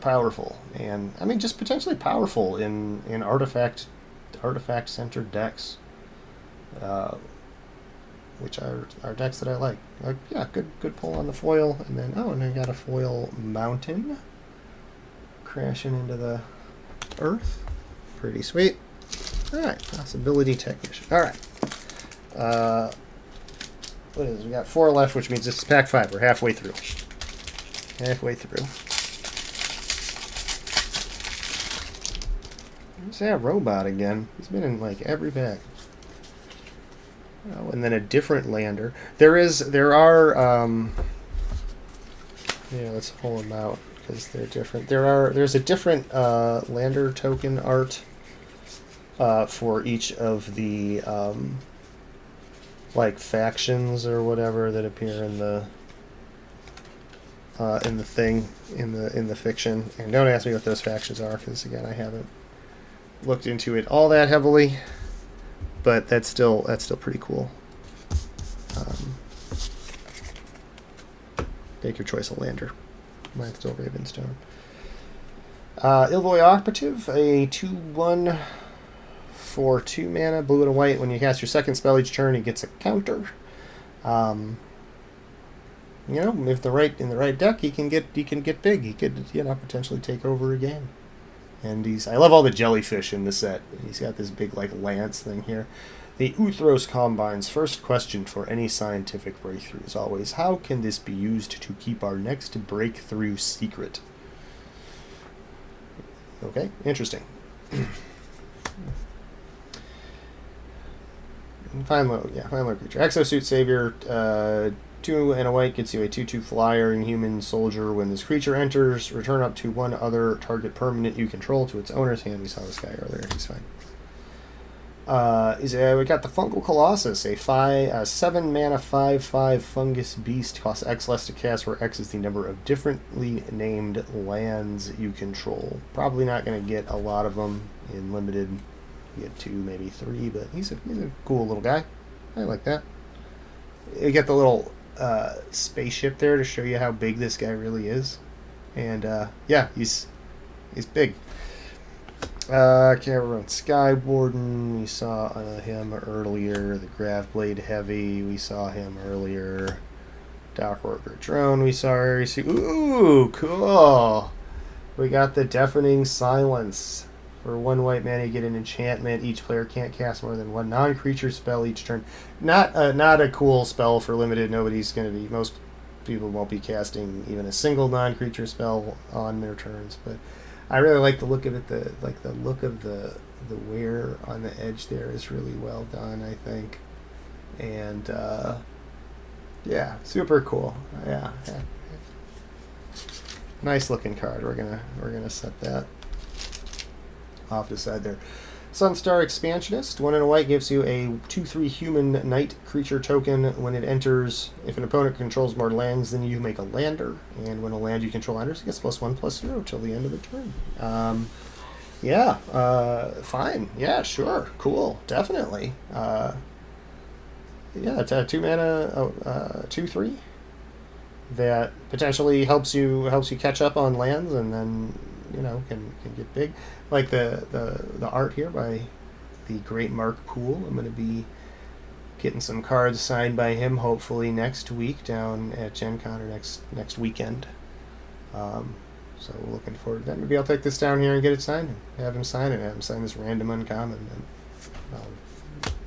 powerful, and I mean just potentially powerful in artifact-centered decks, which are decks that I like. Yeah, good pull on the foil, and then we got a foil mountain crashing into the earth. Pretty sweet. Alright, Possibility Technician. Alright. What is it? We got 4 left, which means this is pack 5. We're halfway through. There's that robot again. He's been in like every pack. Oh, and then a different lander. There are let's pull them out because they're different. There's a different lander token art for each of the like factions or whatever that appear in the thing in the fiction. And don't ask me what those factions are, because again, I haven't looked into it all that heavily. But that's still pretty cool. Take your choice of lander. Mine's still Ravenstone. Ilvoy Operative, a 2/1 for 2 mana, blue and a white. When you cast your second spell each turn, he gets a counter. If in the right deck, he can get big. He could potentially take over a game. And I love all the jellyfish in the set. He's got this big like lance thing here. The Uthros Combine's first question for any scientific breakthrough is always, how can this be used to keep our next breakthrough secret? Okay, interesting. Final creature. Exosuit Savior, 2 and a white gets you a 2/2 flyer Inhuman Soldier. When this creature enters, return up to 1 other target permanent you control to its owner's hand. We saw this guy earlier. He's fine. We got the Fungal Colossus, a 7 mana 5/5 fungus beast. Costs X less to cast, where X is the number of differently named lands you control. Probably not going to get a lot of them in limited. You get 2, maybe 3, but he's a cool little guy. I like that. You get the little spaceship there to show you how big this guy really is, and he's big. Cameron Skywarden, we saw him earlier. The Graveblade Heavy, we saw him earlier. Dockworker Drone, we saw very soon. Ooh, cool! We got the Deafening Silence For 1 white mana, you get an enchantment. Each player can't cast more than 1 non-creature spell each turn. Not a cool spell for limited. Most people won't be casting even a single non-creature spell on their turns. But I really like the look of it. The look of the wear on the edge there is really well done, I think. And yeah, super cool. Yeah. Nice looking card. We're gonna set that off to the side there. Sunstar Expansionist. 1 and a white gives you a 2/3 human knight creature token. When it enters, if an opponent controls more lands than you, make a lander. And when a land you control enters, it gets +1/+0 till the end of the turn. Yeah, fine. Yeah, sure. Cool. Definitely. Yeah, it's a 2 mana, 2/3 that potentially helps you catch up on lands, and then can get big. Like the art here by the great Mark Poole. I'm going to be getting some cards signed by him hopefully next week down at Gen Con, or next weekend. So we're looking forward to that. Maybe I'll take this down here and get it signed, and have him sign it. Have him sign this random uncommon, and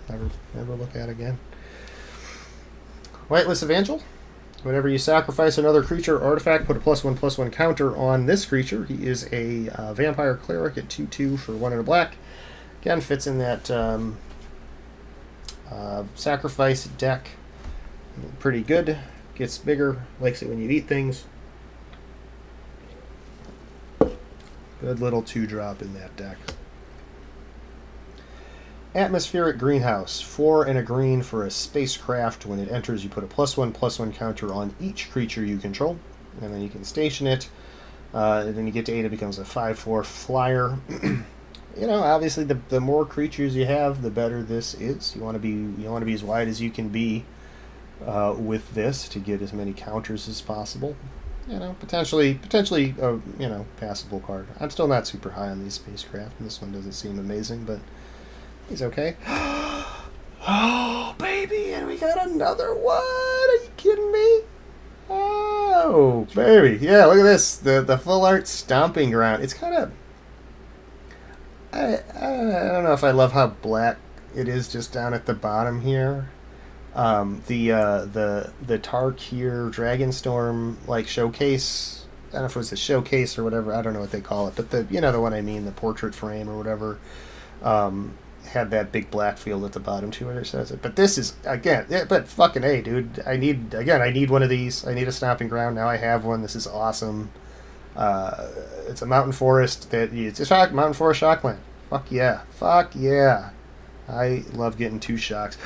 I'll never look at it again. Whiteless Evangel. Whenever you sacrifice another creature or artifact, put a +1/+1 counter on this creature. He is a vampire cleric at 2/2 for 1 and a black. Again, fits in that sacrifice deck. Pretty good. Gets bigger. Likes it when you eat things. Good little 2-drop in that deck. Atmospheric Greenhouse. 4 and a green for a spacecraft. When it enters, you put a +1/+1 counter on each creature you control, and then you can station it. And then you get to 8, it becomes a 5/4 flyer. Obviously, the more creatures you have, the better this is. You want to be as wide as you can be with this to get as many counters as possible. Potentially, passable card. I'm still not super high on these spacecraft, and this one doesn't seem amazing, but he's okay. Oh, baby, and we got another one. Are you kidding me? Oh, baby. Yeah, look at this. The full art Stomping Ground. It's kind of... I don't know if I love how black it is just down at the bottom here. The Tarkir Dragonstorm showcase. I don't know if it was a showcase or whatever. I don't know what they call it, but the one I mean, the portrait frame or whatever. Had that big black field at the bottom too, where it says it. But this is but fucking A, dude. I need one of these. I need a Stomping Ground. Now I have one. This is awesome. It's a mountain forest mountain forest shockland. Fuck yeah. I love getting 2 shocks.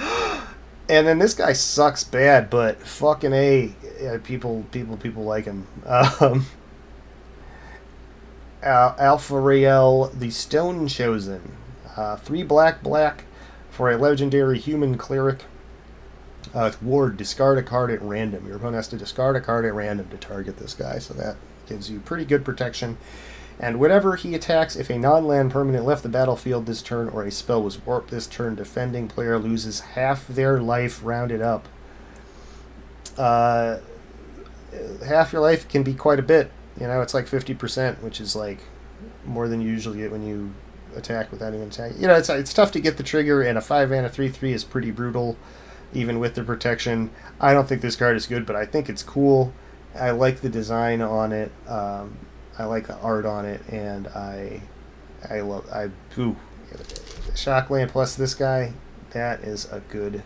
And then this guy sucks bad, but fucking A. Yeah, people like him. Alphariel, the Stone Chosen. 3 black for a legendary human cleric. It's ward, discard a card at random. Your opponent has to discard a card at random to target this guy, so that gives you pretty good protection. And whenever he attacks, if a non-land permanent left the battlefield this turn or a spell was warped this turn, defending player loses half their life rounded up. Half your life can be quite a bit. It's like 50%, which is like more than you usually get when you attack without even attacking. It's tough to get the trigger, and a 5 and a 3/3 is pretty brutal, even with the protection. I don't think this card is good, but I think it's cool. I like the design on it. I like the art on it, and Shockland plus this guy. That is a good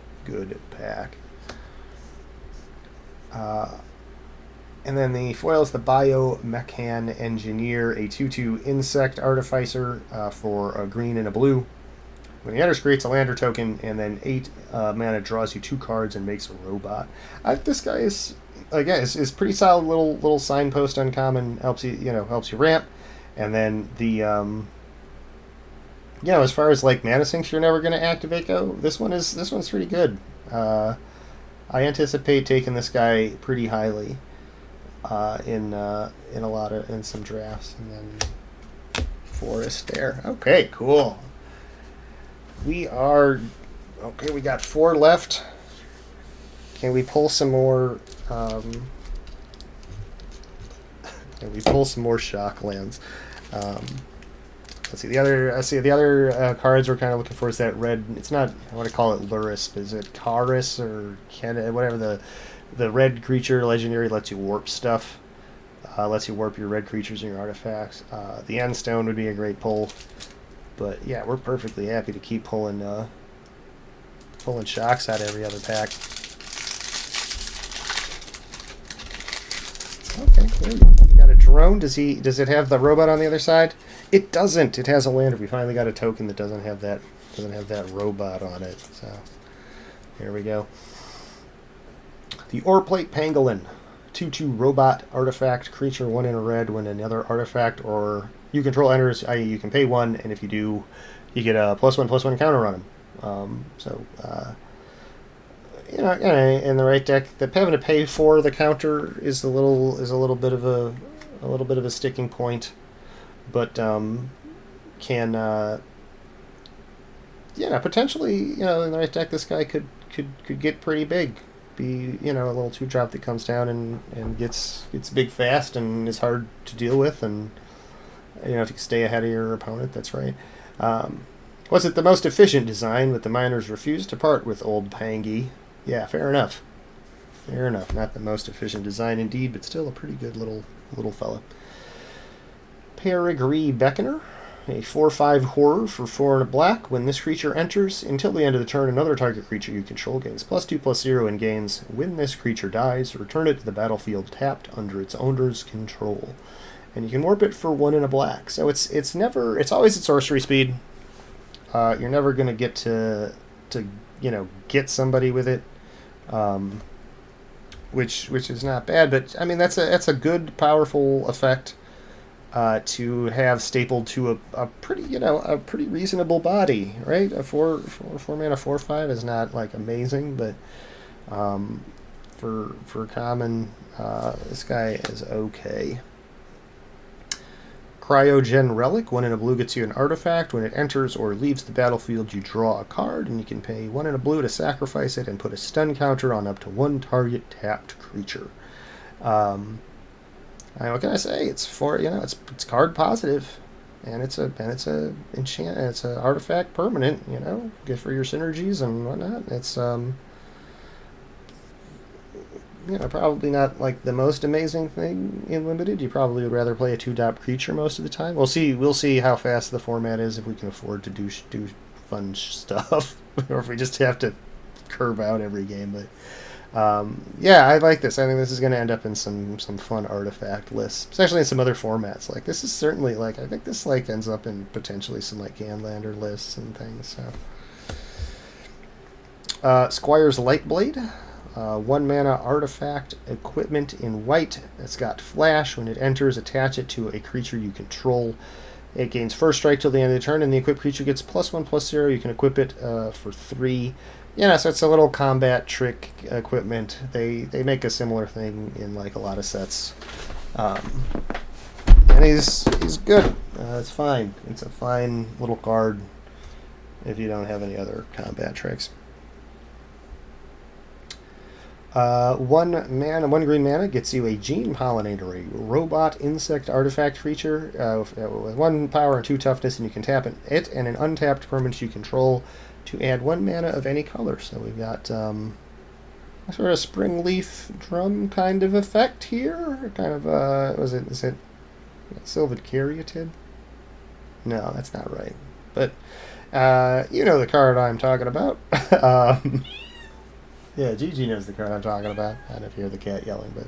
pack. And then the foil is the Biomechan Engineer, a 2/2 insect artificer for a green and a blue. When he enters, creates a lander token, and then 8 mana draws you 2 cards and makes a robot. This guy is pretty solid little signpost uncommon. Helps you ramp, and then the as far as mana sinks you're never going to activate go, this one's pretty good. I anticipate taking this guy pretty highly in some drafts. And then Forest there. Okay, cool. We got 4 left. Can we pull some more? Can we pull some more Shocklands? Let's see the other. The other cards we're kind of looking for is that red. It's not. I want to call it Luris, but is it Karis or whatever the red creature legendary lets you warp stuff. Lets you warp your red creatures and your artifacts. The End Stone would be a great pull, but yeah, we're perfectly happy to keep pulling shocks out of every other pack. Okay, there you go. We got a drone. Does it have the robot on the other side? It doesn't. It has a lander. We finally got a token that doesn't have that robot on it. So here we go. The Oreplate Pangolin, 2/2 robot artifact creature, 1 in a red. When another artifact or you control enters, i.e. you can pay 1, and if you do, you get a +1/+1 counter on him. In the right deck, having to pay for the counter is a little bit of a sticking point, but potentially, in the right deck, this guy could get pretty big. Be a little 2-drop that comes down and gets big fast and is hard to deal with, and if you can stay ahead of your opponent, that's right. Was it the most efficient design, but the miners refused to part with old Pangy? Yeah, fair enough. Fair enough. Not the most efficient design indeed, but still a pretty good little fella. Peregrine Beckoner, a 4/5 horror for 4 and a black. When this creature enters, until the end of the turn, another target creature you control gains +2/+0 and gains. When this creature dies, return it to the battlefield tapped under its owner's control. And you can warp it for 1 and a black. So it's always at sorcery speed. You're never going to get to get somebody with it, which is not bad. But I mean that's a good powerful effect to have stapled to a pretty reasonable body, right? A 4 mana 4/5 is not like amazing, but for common, this guy is okay. Cryogen Relic, 1 in a blue gets you an artifact. When it enters or leaves the battlefield, you draw a card, and you can pay 1 in a blue to sacrifice it and put a stun counter on up to 1 target tapped creature. What can I say? It's it's card positive, and it's a enchant. It's an artifact permanent. Good for your synergies and whatnot. It's probably not like the most amazing thing in limited. You probably would rather play a 2-drop creature most of the time. We'll see how fast the format is, if we can afford to do fun stuff, or if we just have to curve out every game. But I like this. I think this is going to end up in some fun artifact lists, especially in some other formats. Like this is certainly I think this ends up in potentially some Gandlander lists and things. So Squire's Lightblade. 1 mana artifact equipment in white. It's got flash. When it enters, attach it to a creature you control. It gains first strike till the end of the turn, and the equipped creature gets +1/+0. You can equip it for 3. So it's a little combat trick equipment. They make a similar thing in a lot of sets, and he's good. It's fine. It's a fine little card if you don't have any other combat tricks. 1 green mana gets you a Gene Pollinator, a robot insect artifact creature with 1 power and 2 toughness, and you can tap it and an untapped permanent you control to add 1 mana of any color. So we've got sort of spring leaf drum kind of effect here. Kind of is it Sylvan Caryatid? No, that's not right. But the card I'm talking about. Yeah, Gigi knows the card I'm talking about. I don't know if you hear the cat yelling, but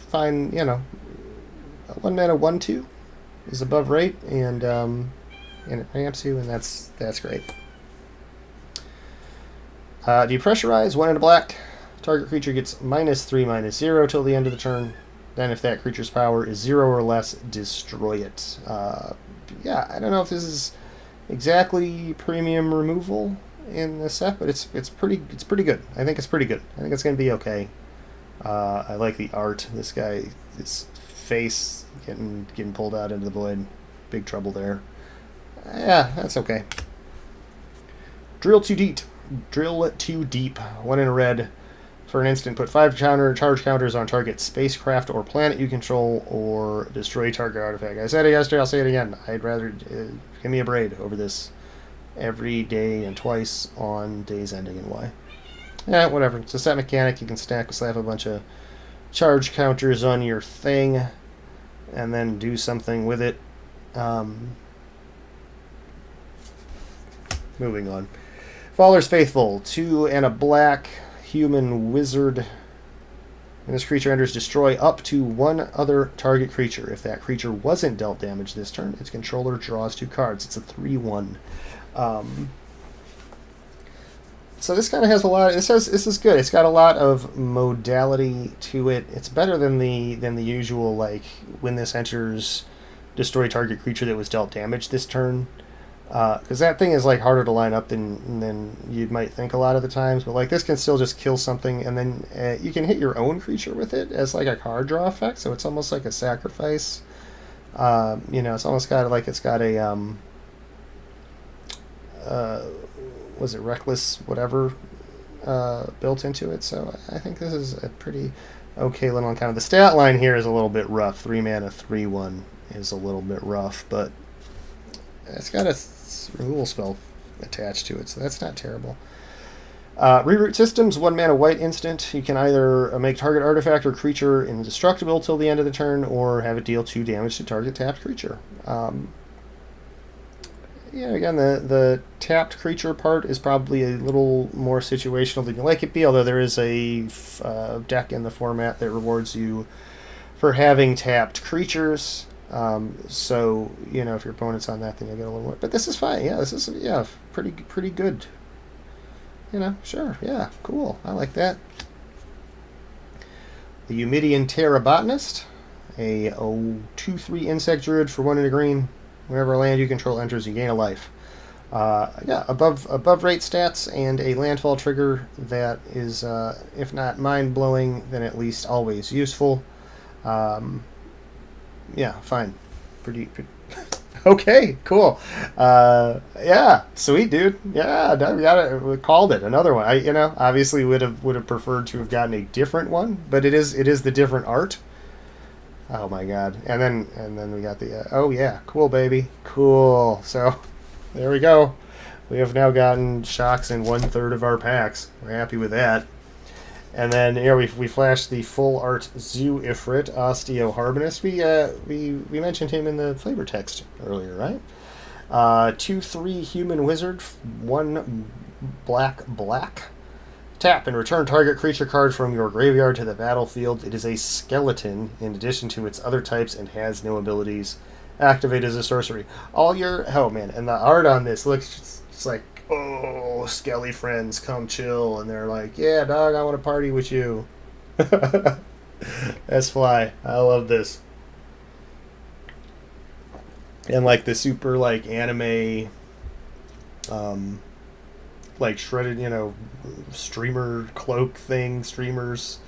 fine. 1 mana 1/2 is above rate, and it ramps you, and that's great. Depressurize, 1 in a black. Target creature gets -3/-0 till the end of the turn. Then, if that creature's power is 0 or less, destroy it. I don't know if this is exactly premium removal in the set, but it's pretty good. I think it's pretty good. I think it's going to be okay. I like the art. This guy, his face getting pulled out into the void. Big trouble there. Yeah, that's okay. Drill too deep. 1 in a red. For an instant, put 5 charge counters on target spacecraft or planet you control, or destroy target artifact. I said it yesterday, I'll say it again. I'd rather give me a braid over this every day and twice on days ending in Y. Yeah, whatever. It's a set mechanic. You can slap a bunch of charge counters on your thing and then do something with it. Moving on. Faller's Faithful. 2 and a black human wizard. When this creature enters, destroy up to 1 other target creature. If that creature wasn't dealt damage this turn, its controller draws 2 cards. It's a 3/1. So this kind of has a lot. This is good. It's got a lot of modality to it. It's better than the usual, like, when this enters, destroy target creature that was dealt damage this turn. Because that thing is, like, harder to line up than you might think a lot of the times. But, like, this can still just kill something, and then you can hit your own creature with it as, like, a card draw effect. So it's almost like a sacrifice. It's almost got, like, it's got a was it reckless whatever built into it. So I think this is a pretty okay little encounter. The stat line here is a little bit rough. 3 mana 3/1 is a little bit rough, but it's got a removal spell attached to it, so that's not terrible. Reroute Systems, 1 mana white instant. You can either make target artifact or creature indestructible till the end of the turn, or have it deal 2 damage to target tapped creature. Again, the tapped creature part is probably a little more situational than you like it be, although there is a deck in the format that rewards you for having tapped creatures. So, if your opponent's on that, then you'll get a little more. But this is fine. Yeah, this is, pretty good. Sure. Yeah, cool. I like that. The Eumidian Terra Botanist, a 2/3 insect druid for 1 and a green. Whenever a land you control enters, you gain a life. Above rate stats and a landfall trigger that is, if not mind-blowing, then at least always useful. Fine. Pretty okay, cool. Sweet, dude. Yeah, we got it. We called it. Another one. Obviously would have preferred to have gotten a different one, but it is the different art. Oh my god. And then we got the cool, baby. Cool. So there we go. We have now gotten shocks in 1/3 of our packs. We're happy with that. And then we flashed the full art Zoo Ifrit, Osteo Harbinist. We mentioned him in the flavor text earlier, right? 2/3 human wizard, 1 black. Tap and return target creature card from your graveyard to the battlefield. It is a skeleton in addition to its other types and has no abilities. Activate as a sorcery. And the art on this looks just like, oh, Skelly friends, come chill. And they're like, yeah, dog, I want to party with you. S-Fly. I love this. And, like, the super, like, anime, like, shredded, streamer cloak thing, streamers.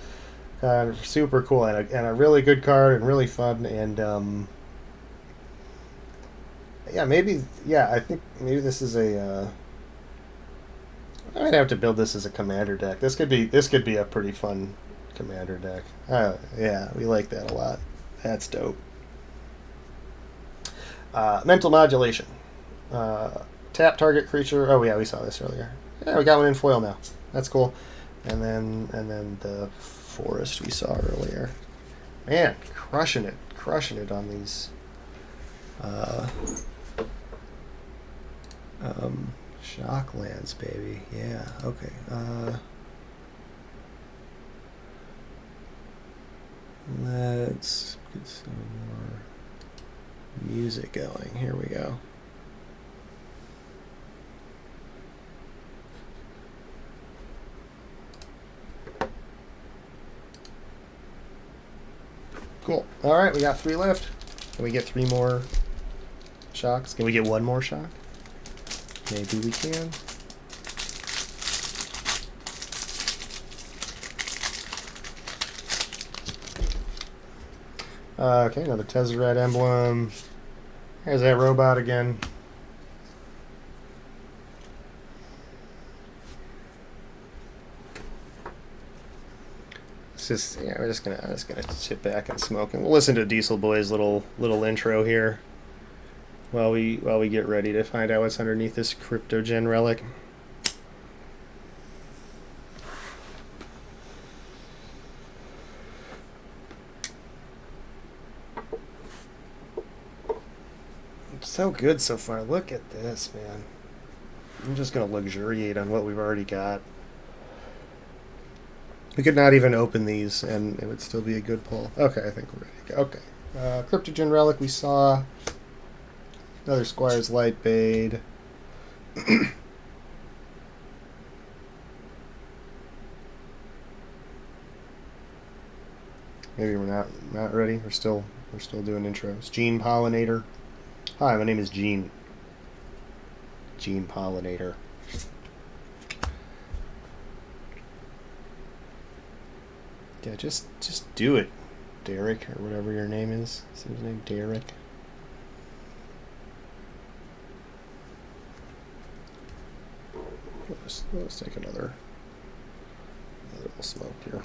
Super cool. And a really good card and really fun. And, I think maybe this is I might have to build this as a commander deck. This could be a pretty fun commander deck. We like that a lot. That's dope. Mental Modulation. Tap target creature. Oh yeah, we saw this earlier. Yeah, we got one in foil now. That's cool. And then the forest we saw earlier. Man, crushing it on these. Shocklands, baby. Yeah. Okay. Let's get some more music going. Here we go. Cool. All right, we got 3 left. Can we get 3 more shocks? Can we get 1 more shock? Maybe we can. Okay, another Tezzeret emblem. There's that robot again. I'm just gonna sit back and smoke, and we'll listen to Diesel Boy's little intro here while we get ready to find out what's underneath this cryptogen relic. It's so good so far. Look at this, man. I'm just gonna luxuriate on what we've already got. We could not even open these, and it would still be a good pull. Okay, I think we're ready to go. Okay. Cryptogen Relic we saw. Another Squire's Light Bade. Maybe we're not ready. We're still doing intros. Gene Pollinator. Hi, my name is Gene. Gene Pollinator. Yeah, just do it, Derek, or whatever your name is. Is his name Derek? Let's take another little smoke here.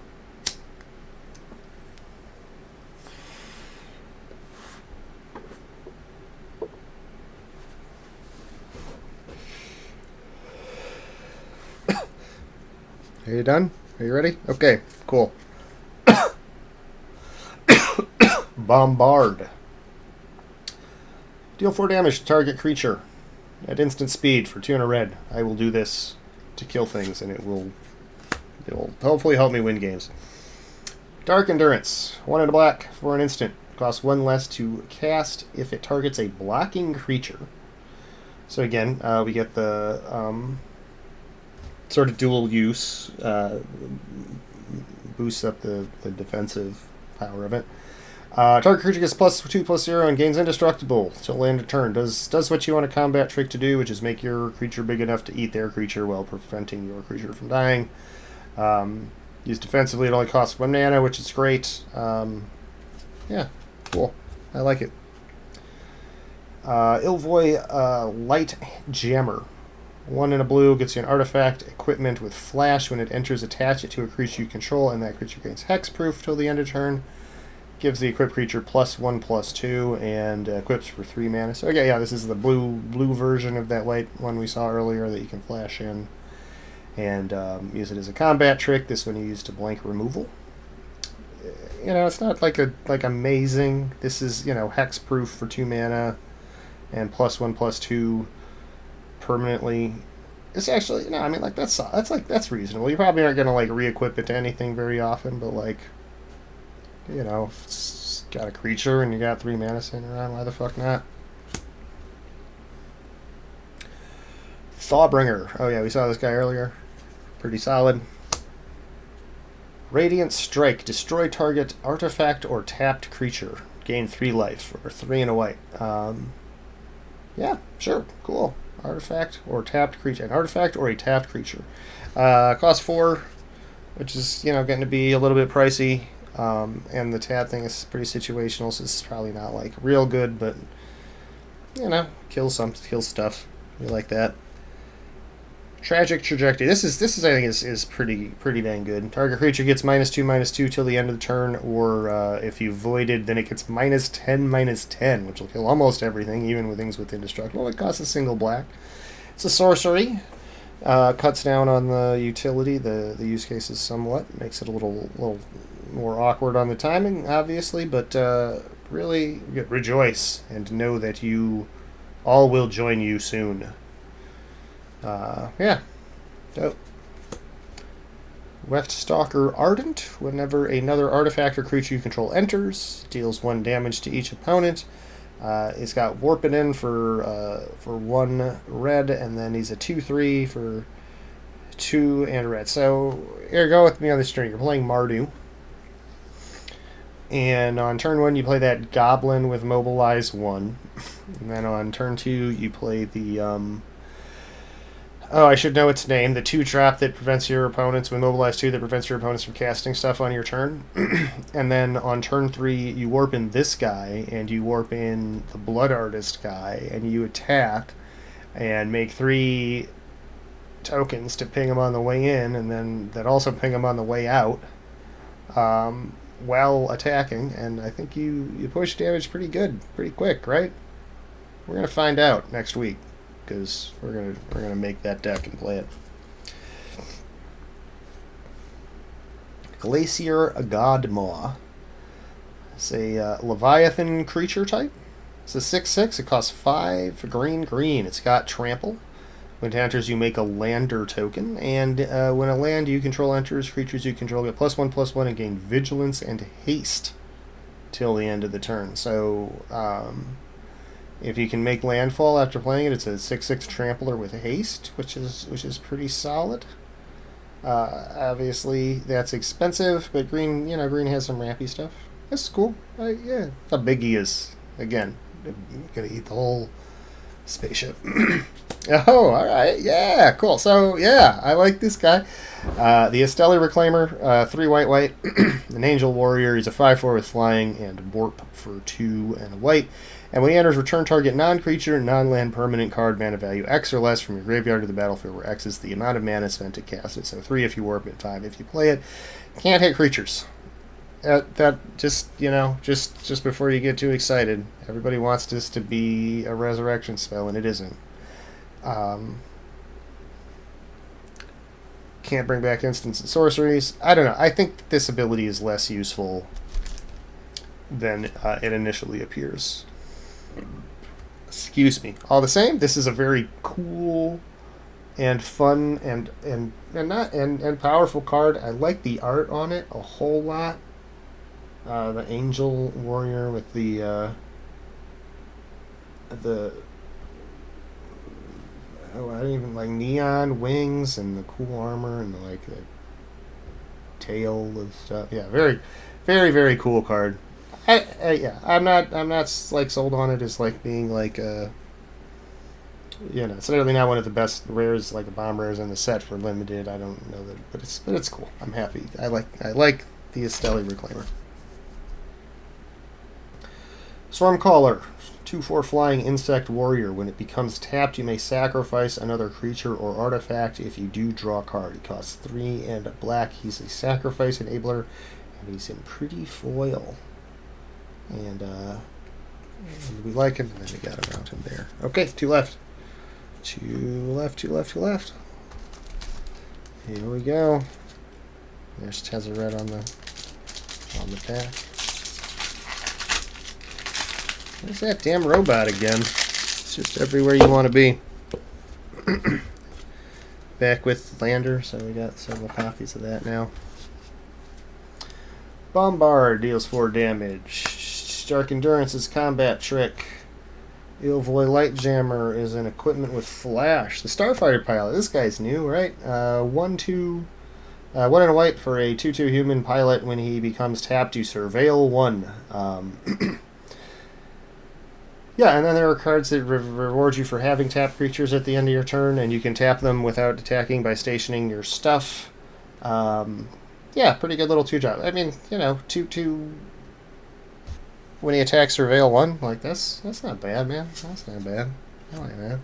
Are you done? Are you ready? Okay, cool. Bombard. Deal 4 damage to target creature at instant speed for 2 and a red. I will do this to kill things, and it will hopefully help me win games. Dark Endurance. 1 and a black for an instant. Costs 1 less to cast if it targets a blocking creature. So again, we get the sort of dual use. Boosts up the defensive power of it. Target creature gets +2/+0 and gains indestructible till end of turn. Does what you want a combat trick to do, which is make your creature big enough to eat their creature while preventing your creature from dying. Used defensively, it only costs 1 mana, which is great. Yeah, cool. I like it. Ilvoy Light Jammer. 1 in a blue, gets you an artifact equipment with flash. When it enters, attach it to a creature you control, and that creature gains hexproof till the end of turn. Gives the equipped creature +1/+2 and equips for 3 mana. So yeah, this is the blue version of that white one we saw earlier that you can flash in and use it as a combat trick. This one you use to blank removal. You know, it's not like amazing. This is, hexproof for 2 mana and +1/+2 permanently. It's actually, that's reasonable. You probably aren't gonna re-equip it to anything very often, but if it's got a creature and you got 3 mana sitting around, why the fuck not? Thawbringer. Oh yeah, we saw this guy earlier. Pretty solid. Radiant Strike. Destroy target artifact or tapped creature. Gain 3 life, or 3 and a white. Yeah, sure, cool. Artifact or tapped creature. An artifact or a tapped creature. Cost 4, which is, getting to be a little bit pricey. And the tab thing is pretty situational, so this is probably not real good, but kill stuff. We like that. Tragic Trajectory. This is I think is pretty dang good. Target creature gets -2/-2 till the end of the turn, or if you voided, then it gets -10/-10, which will kill almost everything, even with things with indestructible. It costs a single black. It's a sorcery. Cuts down on the utility, the use cases somewhat. Makes it a little more awkward on the timing, obviously, but really rejoice and know that you all will join you soon. Yeah, dope. Weftstalker Ardent. Whenever another artifact or creature you control enters, deals 1 damage to each opponent. It's got Warp It In for 1 red, and then he's a 2/3 for 2 and red. So here, go with me on this journey. You're playing Mardu. And on turn 1, you play that Goblin with Mobilize 1. And then on turn 2, you play the, I should know its name. The 2-trap that prevents your opponents with Mobilize 2 that prevents your opponents from casting stuff on your turn. And then on turn 3, you warp in this guy, and you warp in the Blood Artist guy, and you attack and make 3 tokens to ping them on the way in, and then that also ping them on the way out. while attacking, and I think you push damage pretty good, pretty quick, right? We're gonna find out next week because we're gonna make that deck and play it. Glacier Godmaw. It's a Leviathan creature type. It's a 6/6. It costs 5 green. It's got trample. When it enters, you make a lander token, and when a land you control enters, creatures you control get +1/+1 and gain vigilance and haste till the end of the turn. So if you can make landfall after playing it, it's a 6/6 trampler with haste, which is pretty solid. Obviously, that's expensive, but green has some rampy stuff. That's cool. Yeah, how big he is. Again, gonna eat the whole spaceship. Oh, all right. Yeah, cool. So, yeah, I like this guy. The Esteli Reclaimer, 3 white, an Angel Warrior. He's a 5/4 with flying and warp for 2 and a white. And when he enters, return target non-creature, non-land permanent card mana value X or less from your graveyard to the battlefield, where X is the amount of mana spent to cast it. So 3 if you warp it, 5 if you play it. Can't hit creatures. That just before you get too excited, everybody wants this to be a resurrection spell, and it isn't. Can't bring back instants and sorceries. I don't know. I think this ability is less useful than it initially appears. Excuse me. All the same, this is a very cool and fun and powerful card. I like the art on it a whole lot. The Angel Warrior with the I don't even like neon wings and the cool armor and the tail of stuff. Yeah, very, very, very cool card. I'm not like sold on it as like being like it's literally not one of the best rares, like the bomb rares in the set for limited. I don't know that, but it's cool. I'm happy. I like the Esteli Reclaimer. Stormcaller, 2/4 flying insect warrior. When it becomes tapped, you may sacrifice another creature or artifact. If you do, draw a card. He costs 3 and a black. He's a sacrifice enabler, and he's in pretty foil. And we like him, and then we got around him there. Okay, 2 left. 2 left. Here we go. There's Tezzeret on the back. There's that damn robot again. It's just everywhere you want to be. Back with Lander, so we got several copies of that now. Bombard deals 4 damage. Dark Endurance is combat trick. Ilvoy Lightjammer is an equipment with flash. The Starfighter pilot. This guy's new, right? 1 and a white for a 2/2 human pilot. When he becomes tapped, you surveil 1. Yeah, and then there are cards that reward you for having tapped creatures at the end of your turn, and you can tap them without attacking by stationing your stuff. Yeah, pretty good little 2-drop. I mean, 2 when he attacks, surveil 1. Like, that's not bad, man. That's not bad. I like that.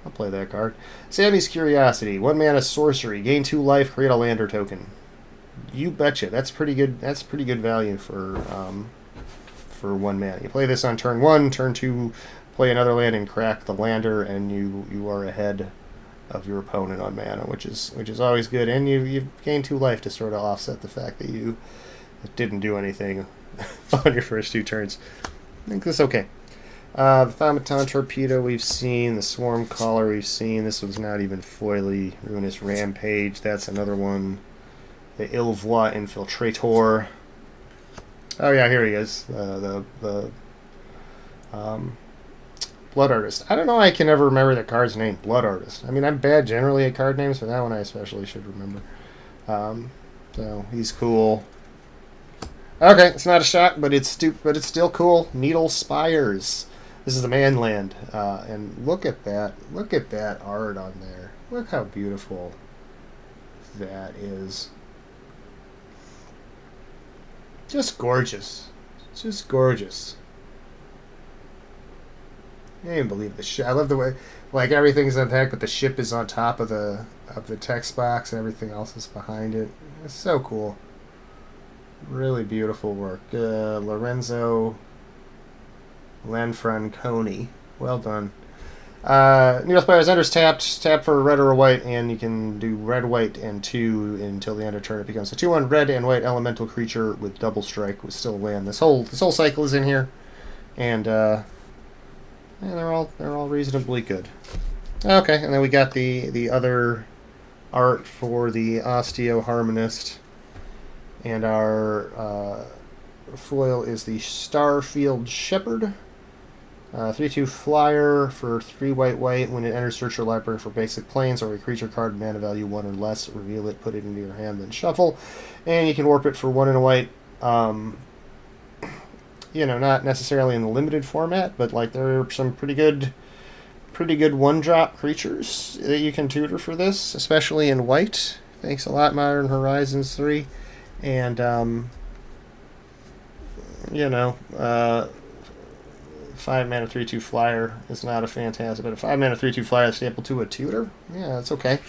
I'll play that card. Sammy's Curiosity. 1 mana sorcery. Gain 2 life, create a lander token. You betcha. That's pretty good. That's pretty good value for 1 mana. You play this on turn 1, turn 2, play another land and crack the lander, and you are ahead of your opponent on mana, which is always good. And you've gained 2 life to sort of offset the fact that you didn't do anything on your first 2 turns. I think that's okay. The Thaumaton Torpedo we've seen, the Swarm Caller we've seen. This one's not even foily. Ruinous Rampage, that's another one. The Ilvoy Infiltrator. Oh yeah, here he is. The Blood Artist. I don't know. I can never remember the card's name. Blood Artist. I mean, I'm bad generally at card names, but that one I especially should remember. So he's cool. Okay, it's not a shot, but it's still cool. Needle Spires. This is the Manland, and look at that. Look at that art on there. Look how beautiful that is. Just gorgeous. Just gorgeous. I can't even believe the ship. I love the way, like, everything's on deck, but the ship is on top of the text box, and everything else is behind it. It's so cool. Really beautiful work. Lorenzo Lanfranconi. Well done. Nearest player's enters tapped. Tap for red or a white, and you can do red, white, and 2 until the end of turn. It becomes a 2/1 red and white elemental creature with double strike with still land. This whole cycle is in here, and yeah, they're all reasonably good. Okay, and then we got the other art for the Osteo Harmonist, and our foil is the Starfield Shepherd. 3/2 flyer for 3 white white. When it enters, search your library for basic planes or a creature card, mana value 1 or less. Reveal it, put it into your hand, then shuffle. And you can warp it for 1 and a white. Not necessarily in the limited format, but like there are some pretty good one-drop creatures that you can tutor for this, especially in white. Thanks a lot, Modern Horizons 3. And, 5 mana 3/2 flyer is not a fantastic, but a 5 mana 3/2 flyer staple to a tutor, yeah, that's okay.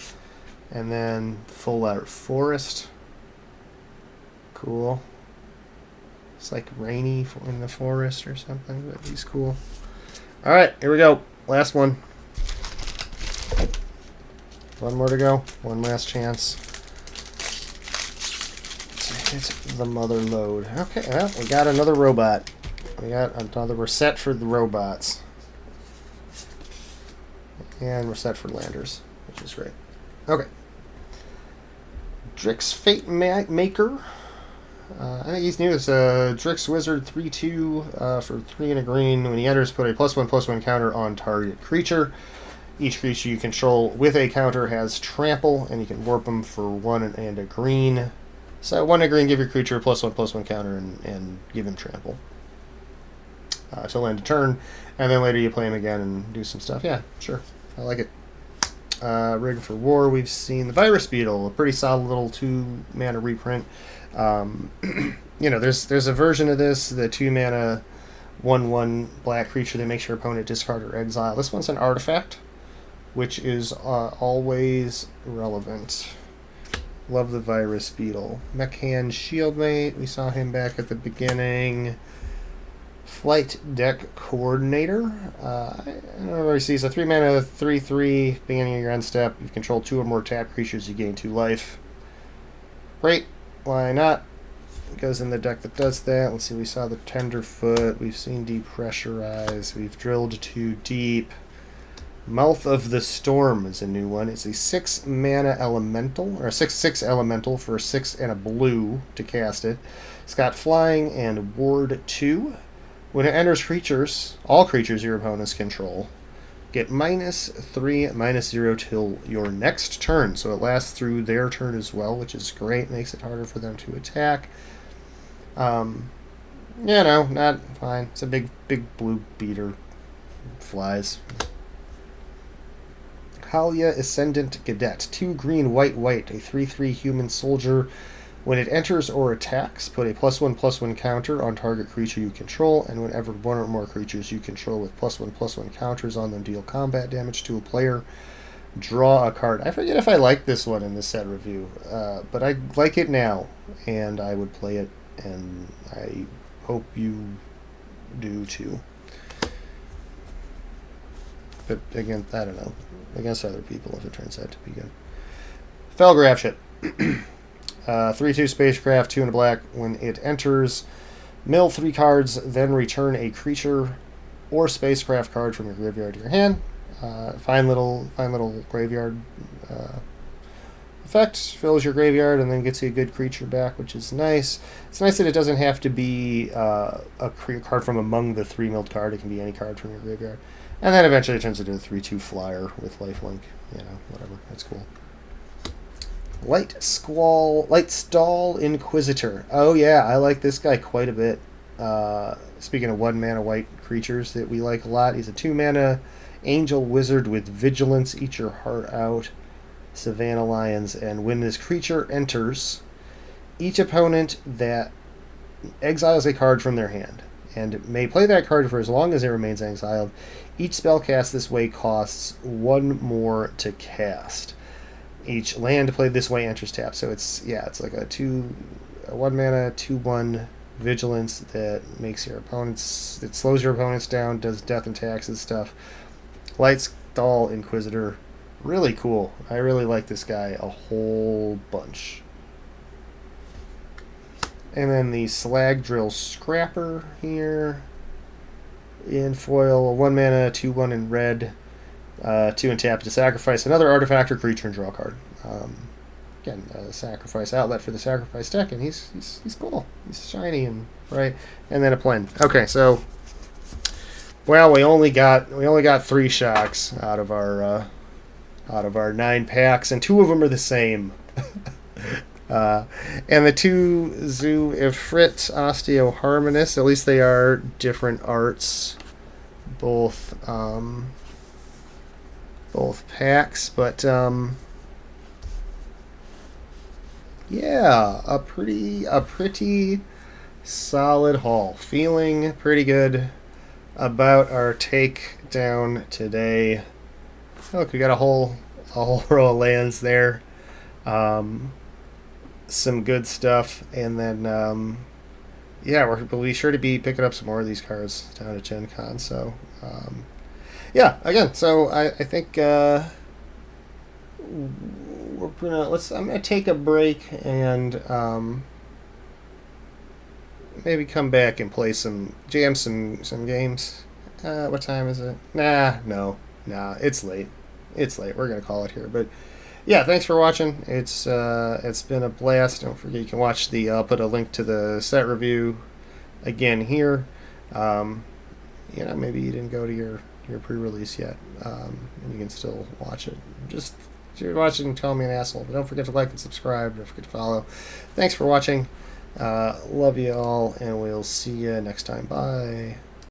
And then full out forest, cool. It's like rainy in the forest or something, but he's cool. All right, here we go. Last one. One more to go. One last chance. It's the mother load. Okay, well, we got another robot. We're set for the robots. And we're set for landers, which is great. Okay. Drix Fate Maker. I think he's new. It's a Drix Wizard 3/2 for 3 and a green. When he enters, put a +1/+1 counter on target creature. Each creature you control with a counter has trample, and you can warp them for 1 and a green. So 1 and a green, give your creature a +1/+1 counter and give him trample. Till end of turn, and then later you play him again and do some stuff. Yeah, sure. I like it. Rig for War, we've seen the Virus Beetle, a pretty solid little 2 mana reprint. There's a version of this, the 2 mana 1/1 black creature that makes your opponent discard or exile. This one's an artifact, which is always relevant. Love the Virus Beetle. Mechan Shieldmate, we saw him back at the beginning. Flight Deck Coordinator. I don't know where he sees a 3 mana 3/3, beginning of your end step. You control 2 or more tap creatures, you gain 2 life. Great. Why not? It goes in the deck that does that. Let's see, we saw the Tenderfoot, we've seen Depressurize, we've drilled 2 deep. Mouth of the Storm is a new one. It's a 6 mana elemental, or a 6/6 elemental for 6 and a blue to cast it. It's got flying and ward 2. When it enters creatures, all creatures your opponents control, get -3, -0 till your next turn. So it lasts through their turn as well, which is great. Makes it harder for them to attack. Not fine. It's a big blue beater. Flies. Halia Ascendant Cadet. 2 green, white, white. A 3/3 human soldier. When it enters or attacks, put a +1/+1 counter on target creature you control, and whenever 1 or more creatures you control with +1/+1 counters on them deal combat damage to a player, draw a card. I forget if I like this one in the set review, but I like it now, and I would play it, and I hope you do too. But again, I don't know. Against other people if it turns out to be good. Felgraph ship. 3/2 spacecraft, 2 and a black. When it enters, mill 3 cards, then return a creature or spacecraft card from your graveyard to your hand. Fine little graveyard effect. Fills your graveyard and then gets you a good creature back, which is nice. It's nice that it doesn't have to be a card from among the 3 milled card. It can be any card from your graveyard. And then eventually it turns into a 3/2 flyer with lifelink. Whatever. That's cool. Lightstall Inquisitor. Oh yeah, I like this guy quite a bit. Speaking of 1 mana white creatures that we like a lot, he's a 2 mana angel wizard with vigilance. Eat your heart out. Savannah Lions. And when this creature enters, each opponent that exiles a card from their hand and may play that card for as long as it remains exiled. Each spell cast this way costs 1 more to cast. Each land played this way enters tap. So it's like a a 1-mana 2/1 vigilance that makes your opponents, it slows your opponents down, does death and taxes stuff. Lightstall Inquisitor, really cool. I really like this guy a whole bunch. And then the Slag Drill Scrapper here in foil, a 1-mana 2/1 in red, 2 and tap to sacrifice another artifact or creature and draw a card. Again, a sacrifice outlet for the sacrifice deck, and he's cool. He's shiny and bright. And then a Plen. Okay, so well, we only got 3 shocks out of our 9 packs, and 2 of them are the same. And the 2 Zoo Ifrit Osteoharmonists, at least they are different arts, both packs, but yeah, a pretty solid haul. Feeling pretty good about our takedown today. Look, we got a whole row of lands there. Some good stuff, and then yeah, we'll be sure to be picking up some more of these cards down at Gen Con. So yeah, again, so I think I'm gonna take a break and maybe come back and play some games. What time is it? No, it's late. We're gonna call it here, but yeah, thanks for watching. It's been a blast. Don't forget you can watch I'll put a link to the set review again here. Maybe you didn't go to your pre-release yet, and you can still watch it. Just if you're watching, tell me an asshole. But don't forget to like and subscribe. Don't forget to follow. Thanks for watching. Love you all, and we'll see you next time. Bye.